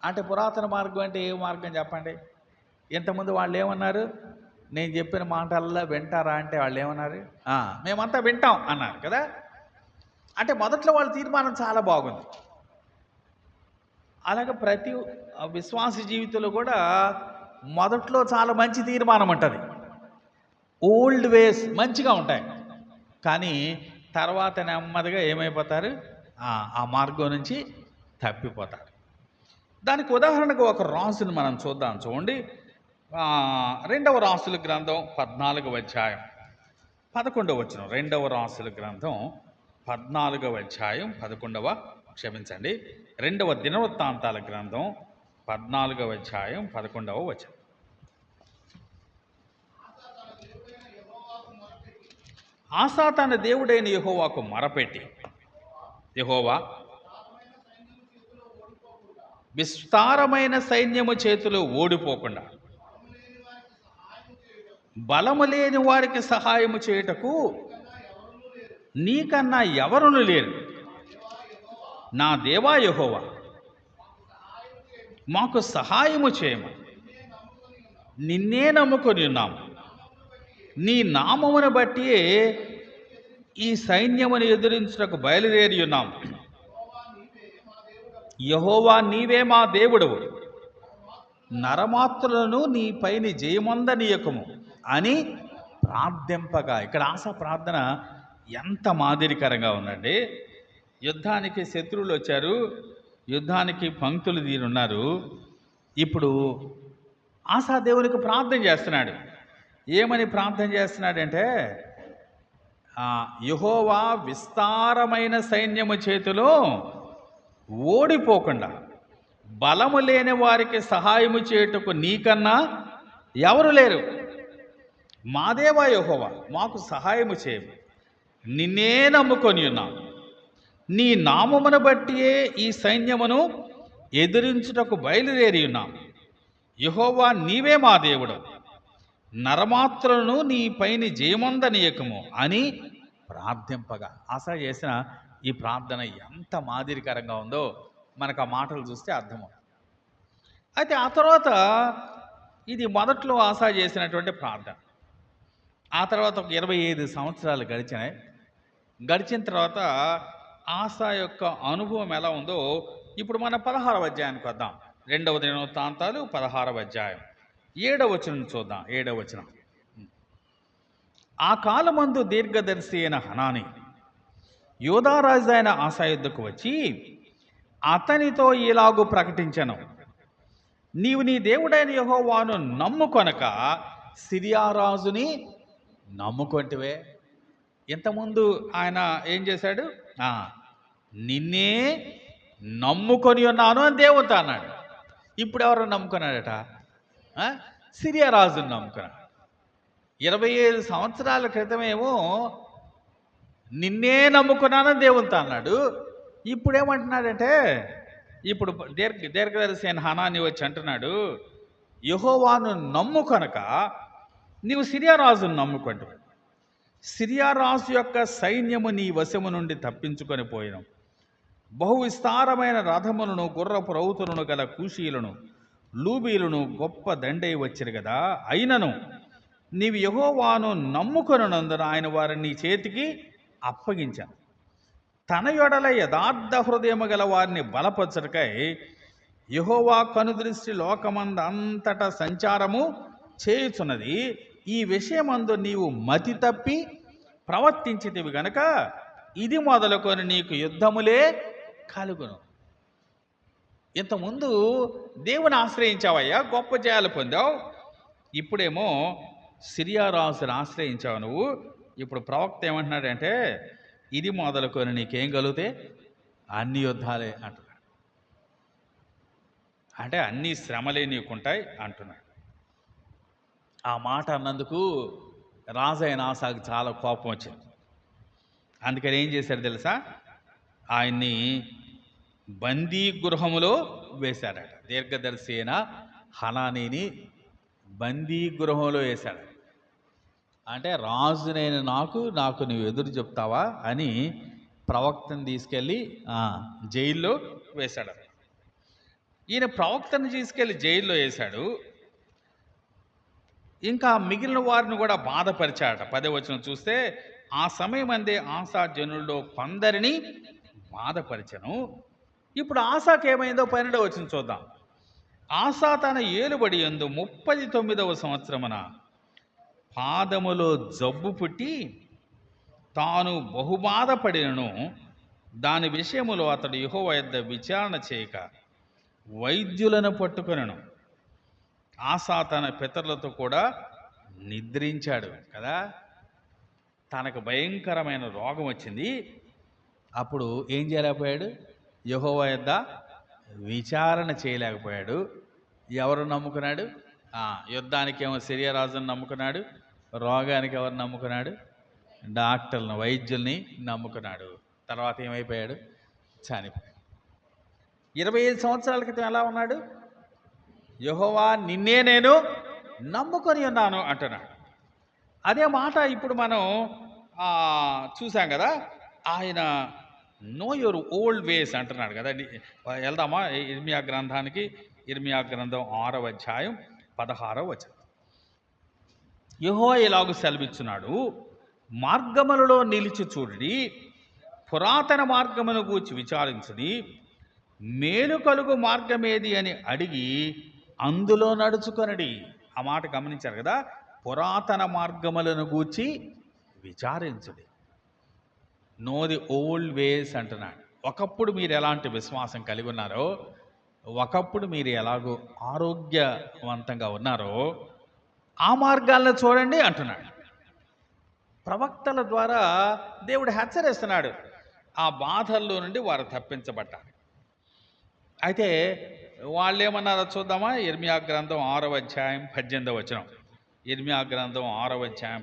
అంటే పురాతన మార్గం అంటే ఏ మార్గం చెప్పండి? ఇంతకుముందు వాళ్ళు ఏమన్నారు? నేను చెప్పిన మాటల్లో వింటారా అంటే వాళ్ళు ఏమన్నారు? మేమంతా వింటాం అన్నారు కదా. అంటే మొదట్లో వాళ్ళ తీర్మానం చాలా బాగుంది. అలాగే ప్రతి విశ్వాస జీవితంలో కూడా మొదట్లో చాలా మంచి తీర్మానం ఉంటుంది. ఓల్డ్ వేస్ మంచిగా ఉంటాయి. కానీ తర్వాత నెమ్మదిగా ఏమైపోతారు? ఆ మార్గం నుంచి తప్పిపోతారు. దానికి ఉదాహరణకు ఒక రాసుని మనం చూద్దాం. చూడండి, 2వ రాసుల గ్రంథం 14వ అధ్యాయం 11వ వచనం. 2వ రాసుల గ్రంథం 14వ అధ్యాయం 2వ దినవృత్తాంతాల గ్రంథం 14వ అధ్యాయం 11వ వచనం. ఆసా తన దేవుడైన యెహోవాకు మొరపెట్టి, యెహోవా, విస్తారమైన సైన్యము చేతిలో ఓడిపోకుండా బలము లేని వారికి సహాయము చేయుటకు నీకన్నా ఎవరును లేరు. నా దేవా యెహోవా, మాకు సహాయము చేయము. నిన్నే నమ్ముకొని ఉన్నాము. నీ నామమును బట్టి ఈ సైన్యమును ఎదిరించుటకు బయలుదేరి ఉన్నాము. యెహోవా, నీవే మా దేవుడవు. నరమాత్రులను నీ పైని జయమొందనీయకము అని ప్రార్థింపగా. ఇక్కడ ఆశా ప్రార్థన ఎంత మాదిరికరంగా ఉందండి. యుద్ధానికి శత్రువులు వచ్చారు, యుద్ధానికి పంక్తులు తీరున్నారు. ఇప్పుడు ఆశా దేవునికి ప్రార్థన చేస్తున్నాడు. ఏమని ప్రార్థన చేస్తున్నాడంటే, యెహోవా విస్తారమైన సైన్యము చేతిలో ఓడిపోకుండా బలము లేని వారికి సహాయము చేయుటకు నీకన్నా ఎవరు లేరు. మా దేవా యెహోవా, మాకు సహాయము చేయము. నిన్నే నమ్ముకొని ఉన్నాం. నీ నామమును బట్టియే ఈ సైన్యమును ఎదిరించుటకు బయలుదేరి ఉన్నాం. యెహోవా, నీవే మా దేవుడు. నరమాత్రులను నీ పైని జయమొందనీయకము అని ప్రార్థింపగా. ఆశ చేసిన ఈ ప్రార్థన ఎంత మాదిరికరంగా ఉందో మనకు ఆ మాటలు చూస్తే అర్థమవుతుంది. అయితే ఆ తర్వాత ఇది మొదట్లో ఆశ చేసినటువంటి ప్రార్థన. ఆ తర్వాత ఒక 25 సంవత్సరాలు గడిచినాయి. గడిచిన తర్వాత ఆశ యొక్క అనుభవం ఎలా ఉందో ఇప్పుడు మన 16వ అధ్యాయానికి వద్దాం. 2వ దినవృత్తాంతాలు 16వ అధ్యాయం 7వ వచనం చూద్దాం. 7వ వచనం. ఆ కాలమందు దీర్ఘదర్శి అయిన హనాని యోధారాజు అయిన ఆసా యుద్ధకు వచ్చి అతనితో ఇలాగు ప్రకటించెను, నీవు నీ దేవుడైన యెహోవాను నమ్ముకొనక సిరియా రాజుని నమ్ముకొంటివే. ఇంతకుముందు ఆయన ఏం చేశాడు? నిన్నే నమ్ముకొని ఉన్నాను అని దేవునితో అన్నాడు. ఇప్పుడు ఎవరు నమ్ముకున్నాడట? సిరియా రాజుని నమ్ముకున్నాడు. 25 సంవత్సరాల క్రితమేమో నిన్నే నమ్ముకున్నానని దేవునితో అన్నాడు. ఇప్పుడు ఏమంటున్నాడంటే, ఇప్పుడు దీర్ఘదర్శి అయిన హనాని వచ్చి అంటున్నాడు, యెహోవాను నమ్ముకొనక నీవు సిరియా రాజును నమ్ముకుంటావు. సిరియా రాజు యొక్క సైన్యము నీ వశము నుండి తప్పించుకొని పోయిన బహు విస్తారమైన రథములను గుర్రపు రౌతులను గల కూషీలను లూబీలను గొప్ప దండై వచ్చిరు కదా. అయినను నీవు యెహోవాను నమ్ముకొనున్నందున ఆయన వారిని నీ చేతికి అప్పగించాను. తన యొడల యథార్థ హృదయము గల వారిని బలపరచుటకై యెహోవా కనుదృష్టి లోకమంద అంతటా సంచారము చేయుచున్నది. ఈ విషయమందు నీవు మతి తప్పి ప్రవర్తించితివి గనుక ఇది మొదలుకొని నీకు యుద్ధములే కలుగును. ఇంతకుముందు దేవుని ఆశ్రయించావయ్యా, గొప్ప జయాలు పొందావు. ఇప్పుడేమో సిరియా రాజుని ఆశ్రయించావు నువ్వు. ఇప్పుడు ప్రవక్త ఏమంటున్నాడంటే, ఇది మొదలుకొని నీకేం కలిగితే అన్ని యుద్ధాలే అంటున్నాడు. అంటే అన్ని శ్రమలే నీకుంటాయి అంటున్నాడు. ఆ మాట అన్నందుకు రాజైన ఆసాకు చాలా కోపం వచ్చింది. అందుకని ఏం చేశాడు తెలుసా? ఆయన్ని బందీ గృహములో వేశాడట. దీర్ఘదర్శి అయిన హనానీని బందీ గృహంలో వేశాడు. అంటే రాజునైన నాకు నువ్వు ఎదురు చెప్తావా అని ప్రవక్తను తీసుకెళ్ళి జైల్లో వేశాడు. ఈయన ప్రవక్తను తీసుకెళ్ళి జైల్లో వేశాడు. ఇంకా మిగిలిన వారిని కూడా బాధపరిచాడట. 10వ వచనం చూస్తే, ఆ సమయం అందే ఆసా జనుల్లో కొందరిని బాధపరిచను. ఇప్పుడు ఆసాకు ఏమైందో 12వ వచనం చూద్దాం. ఆసా తన ఏలుబడి యందు 39వ సంవత్సరమున పాదములో జబ్బు పుట్టి తాను బహుబాధపడినను దాని విషయములో అతడు యెహోవా యొద్ద విచారణ చేయక వైద్యులను పట్టుకొనెను. ఆసా తన పితరులతో కూడా నిద్రించాడు కదా. తనకు భయంకరమైన రోగం వచ్చింది. అప్పుడు ఏం చేయలేకపోయాడు? యెహోవా యొద్ద విచారణ చేయలేకపోయాడు. ఎవరు నమ్ముకున్నాడు? యుద్ధానికి ఏమో సిరియా రాజును నమ్ముకున్నాడు. రోగానికి ఎవరు నమ్ముకున్నాడు? డాక్టర్లను, వైద్యుల్ని నమ్ముకున్నాడు. తర్వాత ఏమైపోయాడు? చనిపోయాడు. 25 సంవత్సరాల క్రితం ఎలా ఉన్నాడు? యెహోవా నిన్నే నేను నమ్ముకొని ఉన్నాను అంటున్నాడు. అదే మాట ఇప్పుడు మనం చూసాం కదా. ఆయన నో యువర్ ఓల్డ్ వేస్ అంటున్నాడు కదా. వెళ్దామా ఇర్మియా గ్రంథానికి? ఇర్మియా గ్రంథం 6వ అధ్యాయం 16వ వచనం. యెహోవా ఇలాగు సెలవిచ్చున్నాడు, మార్గములలో నిలిచి చూడుడి, పురాతన మార్గమును గూర్చి విచారించుడి, మేలు కలుగు మార్గమేది అని అడిగి అందులో నడుచుకొనడి. ఆ మాట గమనించారు కదా. పురాతన మార్గములను గూర్చి విచారించుడి. నో ది ఓల్డ్ వేస్ అంటున్నాడు. ఒకప్పుడు మీరు ఎలాంటి విశ్వాసం కలిగి ఉన్నారో, ఒకప్పుడు మీరు ఎలాగో ఆరోగ్యవంతంగా ఉన్నారో ఆ మార్గాలను చూడండి అంటున్నాడు. ప్రవక్తల ద్వారా దేవుడు హెచ్చరిస్తున్నాడు, ఆ బాధల్లో నుండి వారు తప్పించబడ్డారు. అయితే వాళ్ళు ఏమన్నారో చూద్దామా? ఇర్మియా గ్రంథం 6వ అధ్యాయం 18వ వచనం. ఇర్మియా గ్రంథం 6వ అధ్యాయం.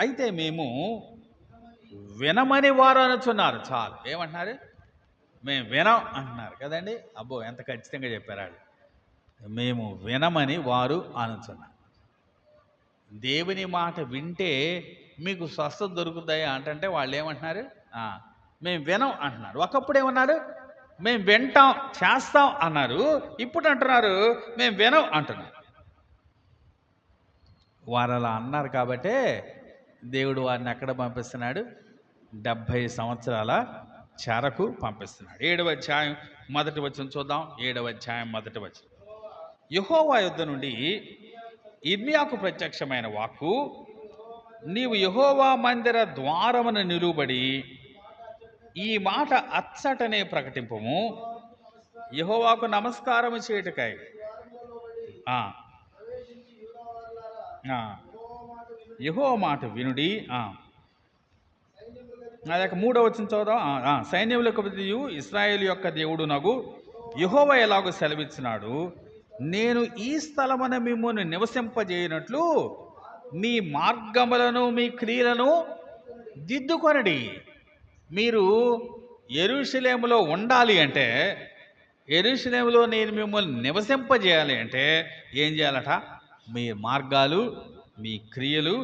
అయితే మేము వినమని వారు అనుచున్నారు. చాలు. ఏమంటున్నారు? మేము వినం అంటున్నారు కదండి. అబ్బో, ఎంత ఖచ్చితంగా చెప్పారు. మేము వినమని వారు అనుచున్నారు. దేవుని మాట వింటే మీకు స్వస్థత దొరుకుతాయి అంటే వాళ్ళు ఏమంటున్నారు? మేము వినం అంటున్నారు. ఒకప్పుడు ఏమన్నారు? మేము వింటాం, చేస్తాం అన్నారు. ఇప్పుడు అంటున్నారు మేము వినం అంటున్నారు. వారు అలా అన్నారు కాబట్టే దేవుడు వారిని ఎక్కడ పంపిస్తున్నాడు? 70 సంవత్సరాల చెరకు పంపిస్తున్నాడు. 7వ అధ్యాయం 1వ వచనం చూద్దాం. 7వ అధ్యాయం 1వ వచనం. యెహోవా యొద్ద నుండి ఇర్మియాకు ప్రత్యక్షమైన వాక్కు, నీవు యెహోవా మందిర ద్వారమున నిలువబడి ఈ మాట అచ్చటనే ప్రకటింపము, యెహోవాకు నమస్కారము చేయుటకై యెహోవా మాట వినుడి. అదొక 3వ వచనం చదువుదాం. సైన్యములకు అధిపతియు ఇశ్రాయేలు యొక్క దేవుడు నగు యెహోవా ఎలాగో సెలవిచ్చినాడు, నేను ఈ స్థలమున మిమ్మును నివసింపజేయనట్లు మీ మార్గములను మీ క్రియలను దిద్దుకొనడి. మీరు యెరూషలేములో ఉండాలి అంటే, యెరూషలేములో నేను మిమ్మల్ని నివసింపజేయాలి అంటే ఏం చేయాలట? మీ మార్గాలు, మీ క్రియలు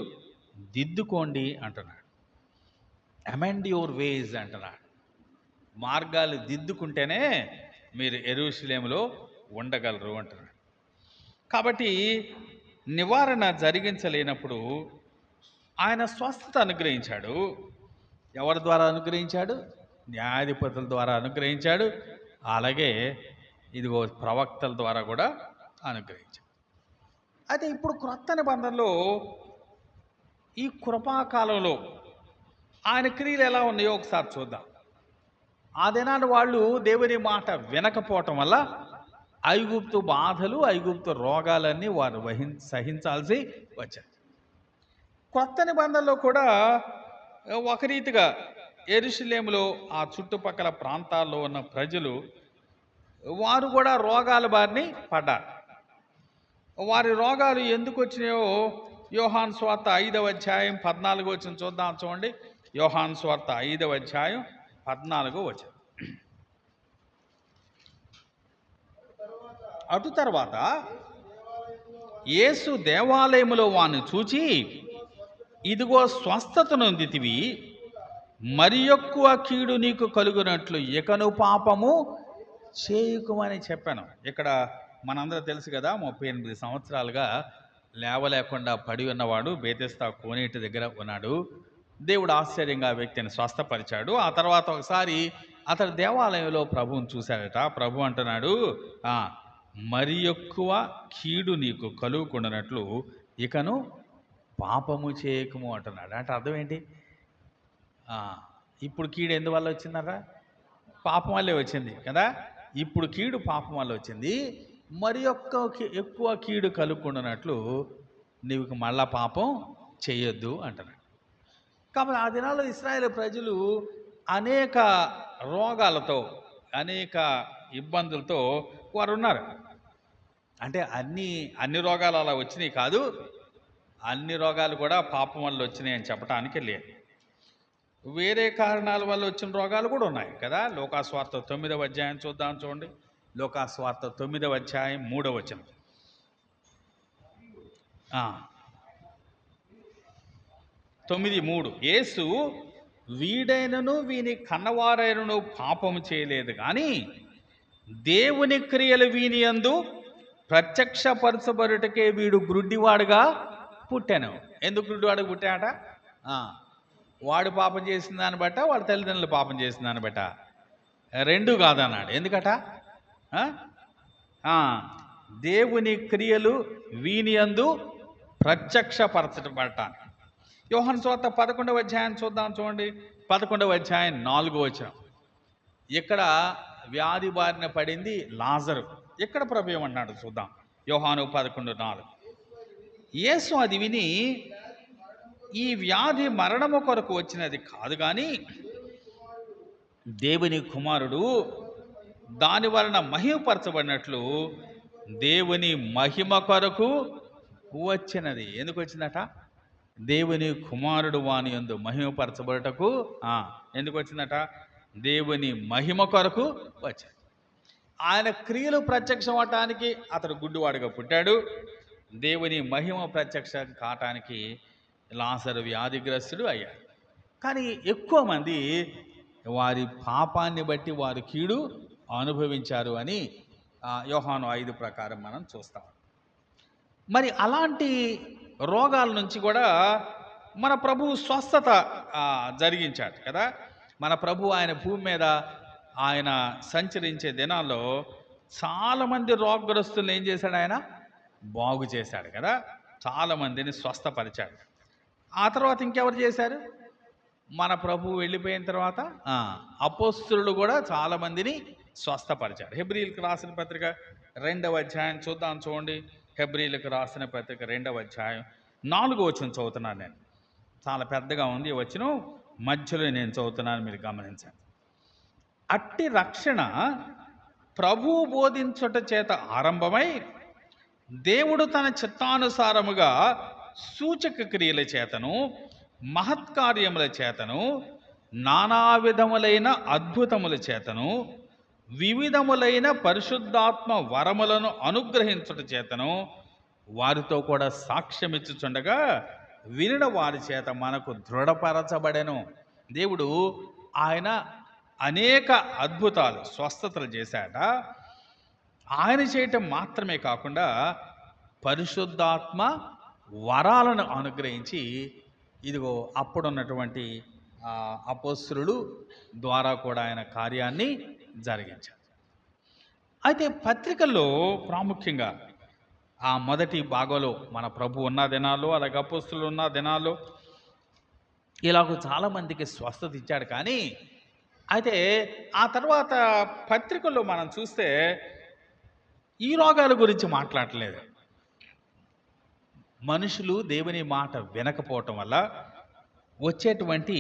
దిద్దుకోండి అంటున్నాడు. అమెండ్ యువర్ వేస్ అంటున్నాడు. మార్గాలు దిద్దుకుంటేనే మీరు యెరూషలేములో ఉండగలరు అంటున్నాడు. కాబట్టి నివారణ జరిగించలేనప్పుడు ఆయన స్వస్థత అనుగ్రహించాడు. ఎవరి ద్వారా అనుగ్రహించాడు? న్యాయాధిపతుల ద్వారా అనుగ్రహించాడు. అలాగే ఇదిగో ప్రవక్తల ద్వారా కూడా అనుగ్రహించాడు. అయితే ఇప్పుడు క్రొత్త నిబంధనలో ఈ కృపాకాలంలో ఆయన క్రియలు ఎలా ఉన్నాయో ఒకసారి చూద్దాం. ఆ దినాన్ని వాళ్ళు దేవుని మాట వినకపోవటం వల్ల ఐగుప్తు బాధలు, ఐగుప్తు రోగాలన్నీ వారు సహించాల్సి వచ్చాయి. కొత్త నిబంధనలో కూడా ఒక రీతిగా యెరూషలేములో ఆ చుట్టుపక్కల ప్రాంతాల్లో ఉన్న ప్రజలు వారు కూడా రోగాల బారిని పడ్డారు. వారి రోగాలు ఎందుకు వచ్చినాయో యోహాను సువార్త 5వ అధ్యాయం 14వ వచనం చూడండి. యోహాను సువార్త 5వ అధ్యాయం 14వ వచనం. అటు తర్వాత యేసు దేవాలయములో వాణ్ణి చూచి, ఇదిగో స్వస్థత నొందితివి, మరి ఎక్కువ కీడు నీకు కలుగునట్లు ఇకను పాపము చేయకుమని చెప్పాను. ఇక్కడ మనందరూ తెలుసు కదా, 38 సంవత్సరాలుగా లేవలేకుండా పడి ఉన్నవాడు బేతెస్తా కోనేటి దగ్గర ఉన్నాడు. దేవుడు ఆశ్చర్యంగా ఆ వ్యక్తిని స్వస్థపరిచాడు. ఆ తర్వాత ఒకసారి అతడు దేవాలయంలో ప్రభువుని చూశాడట. ప్రభు అంటున్నాడు, మరి ఎక్కువ కీడు నీకు కలుగుకుండానట్లు ఇకను పాపము చేయకము అంటున్నాడు. అంటే అర్థం ఏంటి? ఇప్పుడు కీడు ఎందువల్ల వచ్చిందరా? పాపం వల్లే వచ్చింది కదా. ఇప్పుడు కీడు పాపం వల్ల వచ్చింది. మరి ఎక్కువ కీడు కలుగుకుండానట్లు నీకు మళ్ళా పాపం చేయొద్దు అంటున్నాడు. కాబట్టి ఆ దినాల్లో ఇశ్రాయేలు ప్రజలు అనేక రోగాలతో, అనేక ఇబ్బందులతో వారు ఉన్నారు. అంటే అన్ని రోగాలు అలా వచ్చినాయి కాదు, అన్ని రోగాలు కూడా పాపం వల్ల వచ్చినాయి అని చెప్పడానికి లేదు. వేరే కారణాల వల్ల వచ్చిన రోగాలు కూడా ఉన్నాయి కదా. లోకాస్వార్త 9వ అధ్యాయం చూడండి. లోకాస్వార్త 9వ అధ్యాయం 3వ వచనం. 9:3 యేసు వీడైనను వీని కన్నవారైనను పాపము చేయలేదు, కానీ దేవుని క్రియలు వీని యందు ప్రత్యక్షపరచబడుటకే వీడు గ్రుడ్డివాడుగా పుట్టాను. ఎందుకు గ్రుడ్డివాడుగా పుట్టాట? వాడు పాపం చేసిన దాన్ని బట్ట, వాడి తల్లిదండ్రులు పాపం చేసిన దాన్ని బట్ట? రెండు కాదన్నాడు. ఎందుకట? దేవుని క్రియలు వీని యందు ప్రత్యక్షపరచబడటానికి. యోహాను సువార్త 11వ అధ్యాయం చూడండి. 11వ అధ్యాయం 4వ వచనం. ఇక్కడ వ్యాధి బారిన పడింది లాజరు. ఇక్కడ ప్రభు ఏమన్నాడు చూద్దాం. యోహాను 11:4. యేసు అది విని, ఈ వ్యాధి మరణము కొరకు వచ్చినది కాదు, కానీ దేవుని కుమారుడు దాని వలన మహిమపరచబడినట్లు దేవుని మహిమ కొరకు వచ్చినది. ఎందుకు వచ్చిందట? దేవుని కుమారుడు వాని యందు మహిమపరచబడటకు. ఎందుకు వచ్చిందట? దేవుని మహిమ కొరకు వచ్చాడు. ఆయన క్రియలు ప్రత్యక్షం అవటానికి అతడు గుడ్డివాడుగా పుట్టాడు. దేవుని మహిమ ప్రత్యక్షం కావటానికి లాజరు వ్యాధిగ్రస్తుడు అయ్యాడు. కానీ ఎక్కువ మంది వారి పాపాన్ని బట్టి వారు కీడు అనుభవించారు అని యోహాను 5 ప్రకారం మనం చూస్తాం. మరి అలాంటి రోగాల నుంచి కూడా మన ప్రభువు స్వస్థత జరిగించాడు కదా. మన ప్రభు ఆయన భూమి మీద ఆయన సంచరించే దినాల్లో చాలామంది రోగగ్రస్తులను ఏం చేశాడు? ఆయన బాగు చేశాడు కదా. చాలామందిని స్వస్థపరిచాడు. ఆ తర్వాత ఇంకెవరు చేశారు? మన ప్రభు వెళ్ళిపోయిన తర్వాత అపోస్తలులు కూడా చాలామందిని స్వస్థపరిచాడు. హెబ్రీలకు రాసిన పత్రిక 2వ అధ్యాయం చూడండి. హెబ్రీలకు రాసిన పత్రిక 2వ అధ్యాయం 4వ వచనం చదువుతున్నాను. నేను చాలా పెద్దగా ఉంది ఈ వచనం, మధ్యలో నేను చదువుతున్నాను, మీరు గమనించండి. అట్టి రక్షణ ప్రభువు బోధించుట చేత ఆరంభమై దేవుడు తన చిత్తానుసారముగా సూచక క్రియల చేతను మహత్కార్యముల చేతను నానా విధములైన అద్భుతముల చేతను వివిధములైన పరిశుద్ధాత్మ వరములను అనుగ్రహించుట చేతను వారితో కూడా సాక్ష్యమిచ్చుచుండగా వినిన వారి చేత మనకు దృఢపరచబడెను. దేవుడు ఆయన అనేక అద్భుతాలు, స్వస్థతలు చేశాట. ఆయన చేయటం మాత్రమే కాకుండా పరిశుద్ధాత్మ వరాలను అనుగ్రహించి ఇదిగో అప్పుడున్నటువంటి అపోస్తలులు ద్వారా కూడా ఆయన కార్యాన్ని జరిగించారు. అయితే పత్రికల్లో ప్రాముఖ్యంగా ఆ మొదటి భాగంలో మన ప్రభు ఉన్న దినాల్లో, అలాగే అపోస్తలులు ఉన్న దినాల్లో ఇలాగ చాలామందికి స్వస్థత ఇచ్చాడు. కానీ అయితే ఆ తర్వాత పత్రికల్లో మనం చూస్తే ఈ రోగాల గురించి మాట్లాడలేదు. మనుషులు దేవుని మాట వినకపోవటం వల్ల వచ్చేటువంటి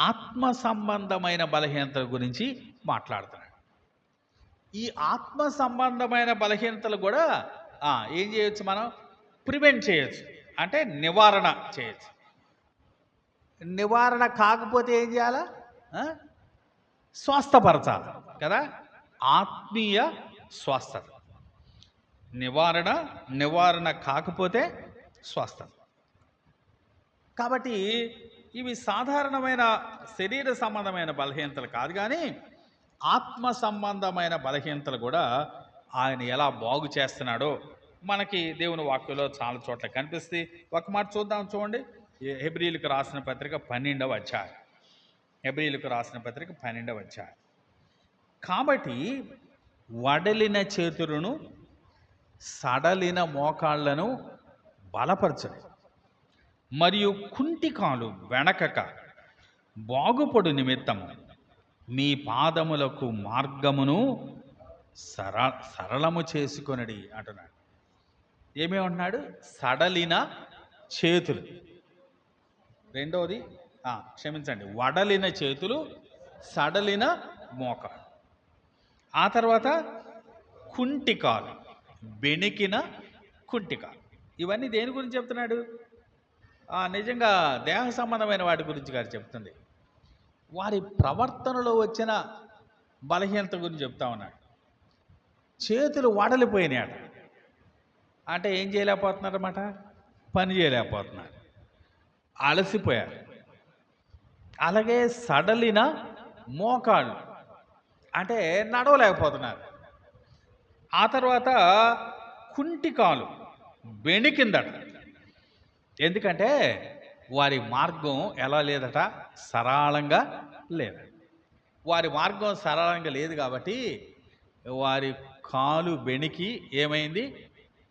ఆత్మ సంబంధమైన బలహీనతల గురించి మాట్లాడుతున్నాడు. ఈ ఆత్మ సంబంధమైన బలహీనతలు కూడా ఏం చేయొచ్చు, మనం ప్రివెంట్ చేయొచ్చు, అంటే నివారణ చేయొచ్చు. నివారణ కాకపోతే ఏం చేయాలా? స్వస్థపరచాలి కదా, ఆత్మీయ స్వస్థత. నివారణ కాకపోతే స్వస్థత. కాబట్టి ఇవి సాధారణమైన శరీర సంబంధమైన బలహీనతలు కాదు, కానీ ఆత్మ సంబంధమైన బలహీనతలు కూడా ఆయన ఎలా బాగు చేస్తున్నాడో మనకి దేవుని వాక్యంలో చాలా చోట్ల కనిపిస్తుంది. ఒక మాట చూద్దాం, చూడండి. హెబ్రీయులకు రాసిన పత్రిక 12వ అధ్యాయం. హెబ్రీయులకు రాసిన పత్రిక 12వ అధ్యాయం. కాబట్టి వడలిన చేతులను సడలిన మోకాళ్లను బలపరచడు, మరియు కుంటికాలు వెనకక బాగుపడు నిమిత్తము మీ పాదములకు మార్గమును సరళము చేసుకొనడి అంటున్నాడు. ఏమేమంటున్నాడు? సడలిన చేతులు. రెండవది క్షమించండి, వడలిన చేతులు, సడలిన మోకాలు. ఆ తర్వాత కుంటికాలు, బెణికిన కుంటికాలు. ఇవన్నీ దేని గురించి చెప్తున్నాడు? నిజంగా దేహ సంబంధమైన వాటి గురించి గారు చెప్తుంది. వారి ప్రవర్తనలో వచ్చిన బలహీనత గురించి చెప్తా ఉన్నాడు. చేతులు వడలిపోయినాయట, అంటే ఏం చేయలేకపోతున్నారు అన్నమాట, పని చేయలేకపోతున్నారు, అలసిపోయారు. అలాగే సడలిన మోకాళ్ళు, అంటే నడవలేకపోతున్నారు. ఆ తర్వాత కుంటికాలు, బెణికిందట. ఎందుకంటే వారి మార్గం ఎలా లేదట, సరళంగా లేదు. వారి మార్గం సరళంగా లేదు కాబట్టి వారి కాలు బెణికి ఏమైంది,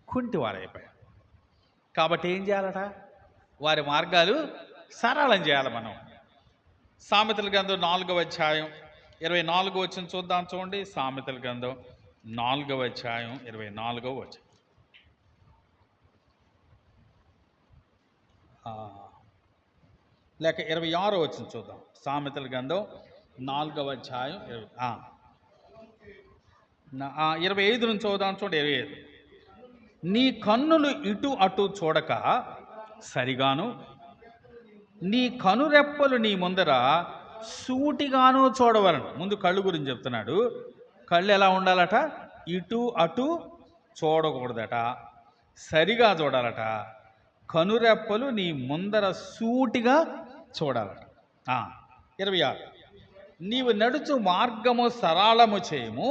కుంటివారైపోయారు. కాబట్టి ఏం చేయాలట, వారి మార్గాలు సరళం చేయాలి మనం. సామెతల గ్రంథం 4వ అధ్యాయం 24వ వచనం చూద్దాం, చూడండి. సామెతల గ్రంథం 4వ అధ్యాయం 24వ వచనం. లేక 26వ వచనం చూద్దాం. సామెతల గ్రంథం 4వ అధ్యాయం 25 నుంచి చూద్దాం, చూడండి. 25. నీ కన్నులు ఇటు అటు చూడక సరిగాను, నీ కనురెప్పలు నీ ముందర సూటిగాను చూడవలను. ముందు కళ్ళు గురించి చెప్తున్నాడు. కళ్ళు ఎలా ఉండాలట, ఇటు అటు చూడకూడదట, సరిగా చూడాలట. కనురెప్పలు నీ ముందర సూటిగా చూడాలట. 26. నీవు నడుచు మార్గము సరళము చేయము,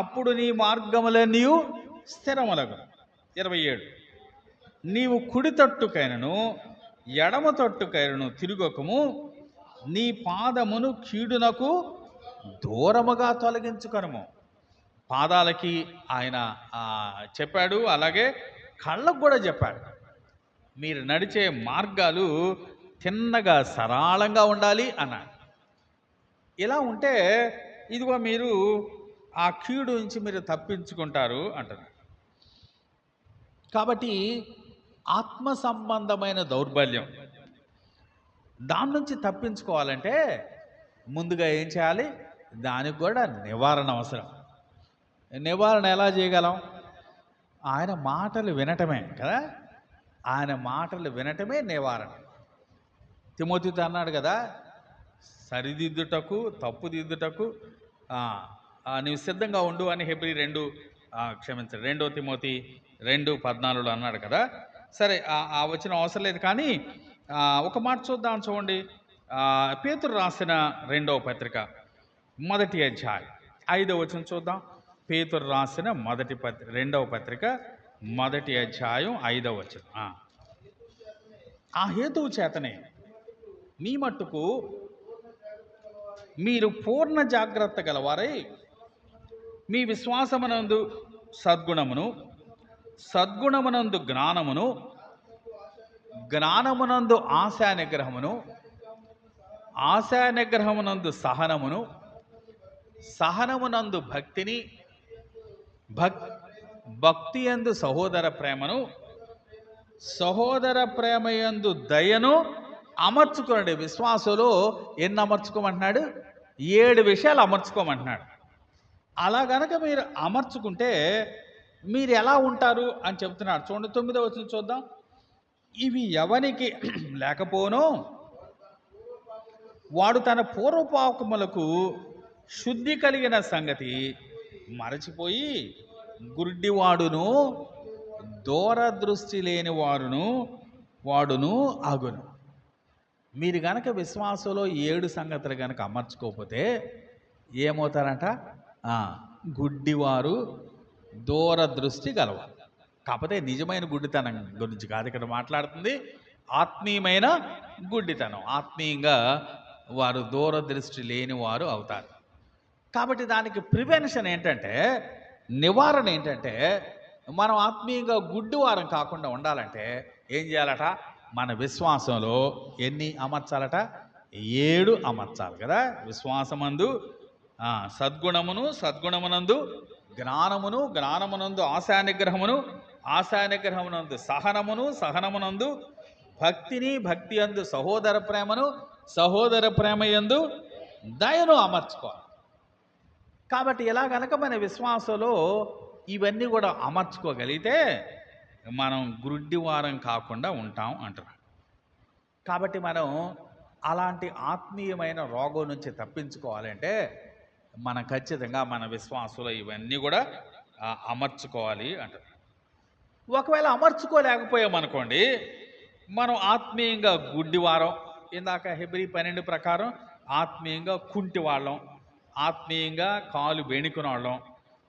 అప్పుడు నీ మార్గములన్నీ స్థిరములగు. 27. నీవు కుడి తట్టుకైనను ఎడమ తట్టుకైనను తిరుగకము, నీ పాదమును కీడునకు దూరముగా తొలగించుకొనుము. పాదాలకి ఆయన చెప్పాడు, అలాగే కళ్ళకు కూడా చెప్పాడు. మీరు నడిచే మార్గాలు తిన్నగా సరళంగా ఉండాలి అన్నాడు. ఇలా ఉంటే ఇదిగో మీరు ఆ కీడు నుంచి మీరు తప్పించుకుంటారు అంటున్నాడు. కాబట్టి ఆత్మ సంబంధమైన దౌర్బల్యం, దాని నుంచి తప్పించుకోవాలంటే ముందుగా ఏం చేయాలి, దానికి కూడా నివారణ అవసరం. నివారణ ఎలా చేయగలం? ఆయన మాటలు వినటమే కదా, ఆయన మాటలు వినటమే నివారణ. తిమోతితో అన్నాడు కదా, సరిదిద్దుటకు తప్పుదిద్దుటకు నీవు సిద్ధంగా ఉండు అని. హెబ్రీ 2 తిమోతి 2:14 అన్నాడు కదా. సరే, వచ్చిన అవసరం లేదు, కానీ ఒక మాట చూద్దాం, చూడండి. పేతురు రాసిన 2వ పత్రిక 1వ అధ్యాయం 5వ వచనం చూద్దాం. పేతురు రాసిన 2వ పత్రిక 1వ అధ్యాయం 5వ వచనం. ఆ హేతువు చేతనే మీ మట్టుకు మీరు పూర్ణ జాగ్రత్త గలవారై మీ విశ్వాసమునందు సద్గుణమును, సద్గుణమునందు జ్ఞానమును, జ్ఞానమునందు ఆశా నిగ్రహమును, ఆశా నిగ్రహమునందు సహనమును, సహనమునందు భక్తిని, భక్తి యందు సహోదర ప్రేమను, సహోదర ప్రేమయందు దయను అమర్చుకోండి. విశ్వాసంలో ఎన్ని అమర్చుకోమంటున్నాడు? 7 విషయాలు అమర్చుకోమంటున్నాడు. అలా గనక మీరు అమర్చుకుంటే మీరు ఎలా ఉంటారు అని చెప్తున్నాడు. చూడండి 9వ వచనం చూద్దాం. ఇవి ఎవనికి లేకపోనో వాడు తన పూర్వపాపములకు శుద్ధి కలిగిన సంగతి మరచిపోయి గుడ్డివాడును, దూరదృష్టి లేని వాడును అగును. మీరు గనక విశ్వాసంలో 7 సంగతులు గనక అమర్చుకోకపోతే ఏమవుతారంట? గుడ్డివారు, దూరదృష్టి గలవారు. కాకపోతే నిజమైన గుడ్డితనం గురించి కాదు ఇక్కడ మాట్లాడుతుంది, ఆత్మీయమైన గుడ్డితనం. ఆత్మీయంగా వారు దూరదృష్టి లేని వారు అవుతారు. కాబట్టి దానికి ప్రివెన్షన్ ఏంటంటే, నివారణ ఏంటంటే, మనం ఆత్మీయంగా గుడ్డివారం కాకుండా ఉండాలంటే ఏం చేయాలట? మన విశ్వాసంలో ఎన్ని అమర్చాలట? 7 అమర్చాలి కదా. విశ్వాసమందు సద్గుణమును, సద్గుణమునందు జ్ఞానమును, జ్ఞానమునందు ఆశానిగ్రహమును, ఆశానిగ్రహమునందు సహనమును, సహనమునందు భక్తిని, భక్తి యందు సహోదర ప్రేమను, సహోదర ప్రేమ యందు దయను అమర్చుకోవాలి. కాబట్టి ఇలా గనక మన విశ్వాసంలో ఇవన్నీ కూడా అమర్చుకోగలిగితే మనం గుడ్డివారం కాకుండా ఉంటాం అంటున్నాడు. కాబట్టి మనం అలాంటి ఆత్మీయమైన రోగం నుంచి తప్పించుకోవాలంటే మనం ఖచ్చితంగా మన విశ్వాసంలో ఇవన్నీ కూడా అమర్చుకోవాలి అంటున్నాడు. ఒకవేళ అమర్చుకోలేకపోయామనుకోండి, మనం ఆత్మీయంగా గుడ్డివారం, ఇందాక హెబ్రీ 12 ప్రకారం ఆత్మీయంగా కుంటివాళ్ళం, ఆత్మీయంగా కాలు బెణికిన వాళ్ళం,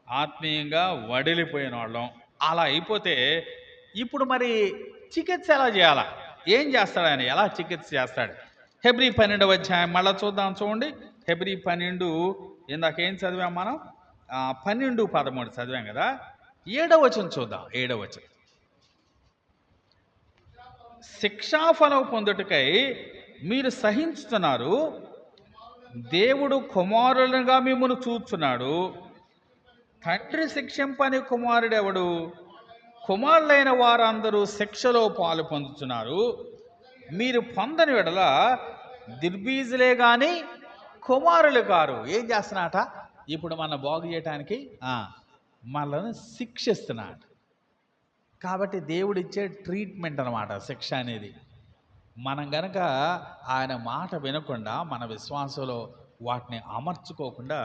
ఆత్మీయంగా వడిలిపోయిన వాళ్ళం అలా అయిపోతే ఇప్పుడు మరి చికిత్స ఎలా చేయాలా? ఏం చేస్తాడు ఆయన? ఎలా చికిత్స చేస్తాడు? హెబ్రీ 12వ అధ్యాయం మళ్ళీ చూద్దాం. చూడండి, హెబ్రీ 12 ఇందాకేం చదివాం మనం? 12:13 చదివాం కదా. 7వ వచనం చూద్దాం. 7వ వచనం, శిక్షాఫలం పొందుటకై మీరు సహించుతున్నారు, దేవుడు కుమారులుగా మిమ్మల్ని చూస్తున్నాడు. తండ్రి శిక్షింపని కుమారుడెవడు? కుమారులైన వారందరూ శిక్షలో పాలు పొందుతున్నారు. మీరు పొందని ఎడల దుర్బీజులే కానీ కుమారులు కారు. ఏం చేస్తున్నాట? ఇప్పుడు మన బాగు చేయటానికి మనల్ని శిక్షిస్తున్నాడు. కాబట్టి దేవుడిచ్చే ట్రీట్మెంట్ అన్నమాట శిక్ష అనేది. మనం గనక ఆయన మాట వినకుండా మన విశ్వాసంలో వాటిని అమర్చుకోకుండా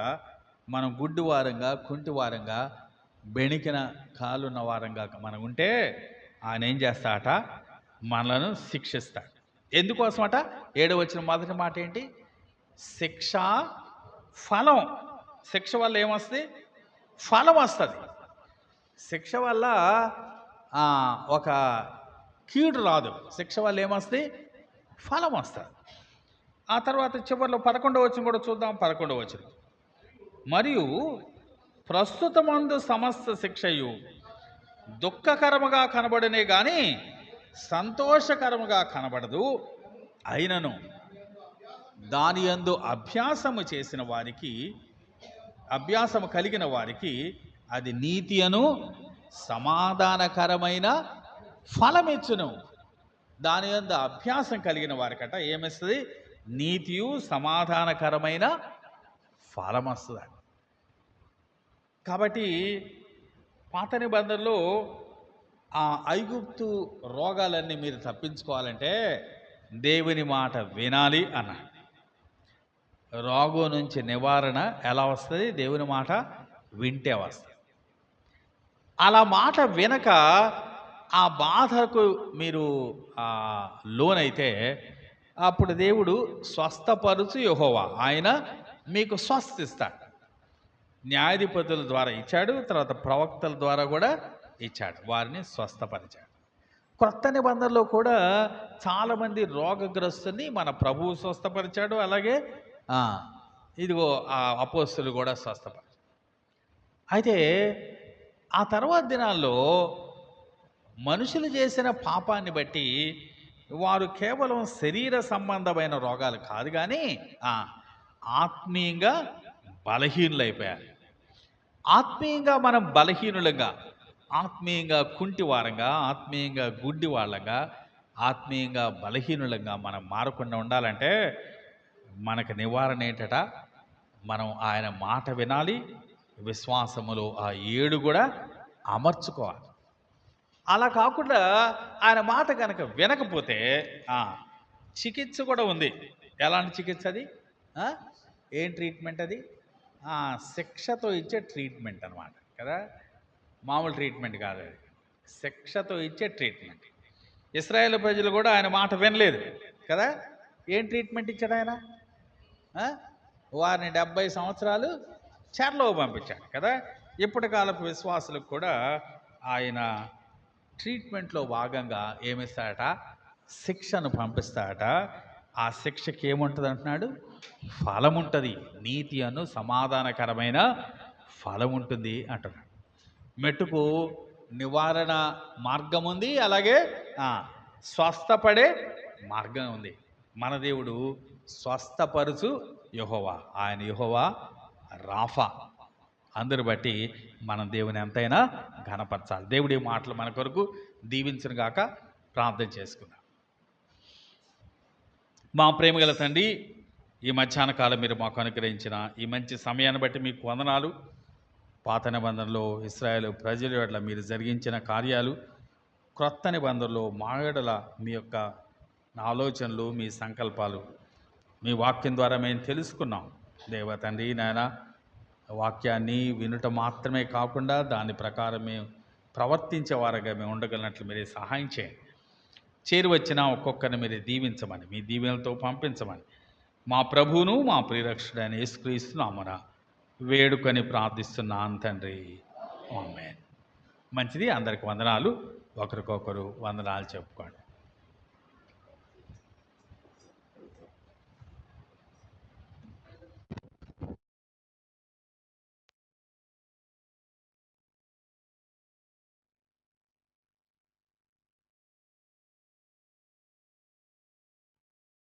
మనం గుడ్డివారంగా, కుంటివారంగా, బెణికిన కాలున్న వారంగా మనం ఉంటే ఆయన ఏం చేస్తాట? మనలను శిక్షిస్తాడు. ఎందుకోసమట? 7వ వచనం మొదటి మాట ఏంటి? శిక్ష ఫలం. శిక్ష వల్ల ఏమొస్తుంది? ఫలం వస్తుంది. శిక్ష వల్ల ఒక కీడు రాదు. శిక్ష వల్ల ఏమొస్తుంది? ఫలం వస్తుంది. ఆ తర్వాత చివరిలో 11వ వచనం కూడా చూద్దాం. 11వ వచనం, మరియు ప్రస్తుతమందు సమస్త శిక్షయు దుఃఖకరముగా కనబడనే కానీ సంతోషకరముగా కనబడదు. అయినను దాని యందు అభ్యాసము చేసిన వారికి, అభ్యాసము కలిగిన వారికి అది నీతి అను సమాధానకరమైన ఫలమిచ్చును. దాని యందు అభ్యాసం కలిగిన వారికట ఏమిస్తుంది? నీతియు సమాధానకరమైన ఫలం వస్తుంది. కాబట్టి పాత నిబంధనలో ఆ ఐగుప్తు రోగాలన్నీ మీరు తప్పించుకోవాలంటే దేవుని మాట వినాలి అన్నాడు. రోగం నుంచి నివారణ ఎలా వస్తుంది? దేవుని మాట వింటే వస్తుంది. అలా మాట వినక ఆ బాధకు మీరు లోనైతే అప్పుడు దేవుడు స్వస్థపరుచు యెహోవా, ఆయన మీకు స్వస్థిస్తాడు. న్యాయాధిపతుల ద్వారా ఇచ్చాడు, తర్వాత ప్రవక్తల ద్వారా కూడా ఇచ్చాడు, వారిని స్వస్థపరిచాడు. క్రొత్త నిబంధనలో కూడా చాలామంది రోగగ్రస్తుని మన ప్రభువు స్వస్థపరిచాడు. అలాగే ఇదిగో ఆ అపోస్తులు కూడా స్వస్థపరిచారు. అయితే ఆ తర్వాత దినాల్లో మనుషులు చేసిన పాపాన్ని బట్టి వారు కేవలం శరీర సంబంధమైన రోగాలు కాదు కానీ ఆత్మీయంగా బలహీనులైపోయారు. ఆత్మీయంగా మనం బలహీనులుగా, ఆత్మీయంగా కుంటివారంగా, ఆత్మీయంగా గుడ్డి వాళ్ళంగా, ఆత్మీయంగా బలహీనులంగా మనం మారకుండా ఉండాలంటే మనకు నివారణ ఏంటట? మనం ఆయన మాట వినాలి, విశ్వాసములో ఆ 7 కూడా అమర్చుకోవాలి. అలా కాకుండా ఆయన మాట కనుక వినకపోతే చికిత్స కూడా ఉంది. ఎలాంటి చికిత్స అది? ఏం ట్రీట్మెంట్ అది? శిక్షతో ఇచ్చే ట్రీట్మెంట్ అనమాట కదా. మామూలు ట్రీట్మెంట్ కాదు అది, శిక్షతో ఇచ్చే ట్రీట్మెంట్. ఇశ్రాయేలు ప్రజలు కూడా ఆయన మాట వినలేదు కదా. ఏం ట్రీట్మెంట్ ఇచ్చాడు ఆయన? వారిని 70 సంవత్సరాలు చెరలో పంపించాడు కదా. ఇప్పటి కాలపు విశ్వాసులకు కూడా ఆయన ట్రీట్మెంట్లో భాగంగా ఏమిస్తాడట? శిక్షను పంపిస్తాడట. ఆ శిక్షకి ఏముంటుంది అంటున్నాడు? ఫలం ఉంటుంది. నీతి అను సమాధానకరమైన ఫలం ఉంటుంది అంటున్నాడు. మెట్టుకు నివారణ మార్గం ఉంది, అలాగే స్వస్థపడే మార్గం ఉంది. మన దేవుడు స్వస్థపరుచు యెహోవా. ఆయన యెహోవా రాఫా. అందరు బట్టి మనం దేవుని ఎంతైనా ఘనపరచాలి. దేవుడి మాటలు మన కొరకు దీవించును గాక. ప్రార్థన చేసుకుందాం. మా ప్రేమగల తండ్రి, ఈ మధ్యాహ్న కాలం మీరు మాకు అనుగ్రహించిన ఈ మంచి సమయాన్ని బట్టి మీకు వందనాలు. పాత నిబంధనలో ఇశ్రాయేలు ప్రజల యెడల మీరు జరిగించిన కార్యాలు, క్రొత్త నిబంధనలో మా యెడల మీ యొక్క ఆలోచనలు, మీ సంకల్పాలు మీ వాక్యం ద్వారా మేము తెలుసుకున్నాం. దేవ తండ్రి నాయన, వాక్యాన్ని వినుట మాత్రమే కాకుండా దాని ప్రకారం మేము ప్రవర్తించేవారుగా మేము ఉండగలిగినట్లు మీరే సహాయం చేయండి. చేరువచ్చిన ఒక్కొక్కరిని మీరే దీవించమని, మీ దీవెనలతో పంపించమని మా ప్రభువును మా ప్రియరక్షుడైన యేసుక్రీస్తు నామమున వేడుకొని ప్రార్థిస్తున్నాను తండ్రి. ఆమేన్. మంచిది. అందరికి వందనాలు. ఒకరికొకరు వందనాలు చెప్పుకోండి.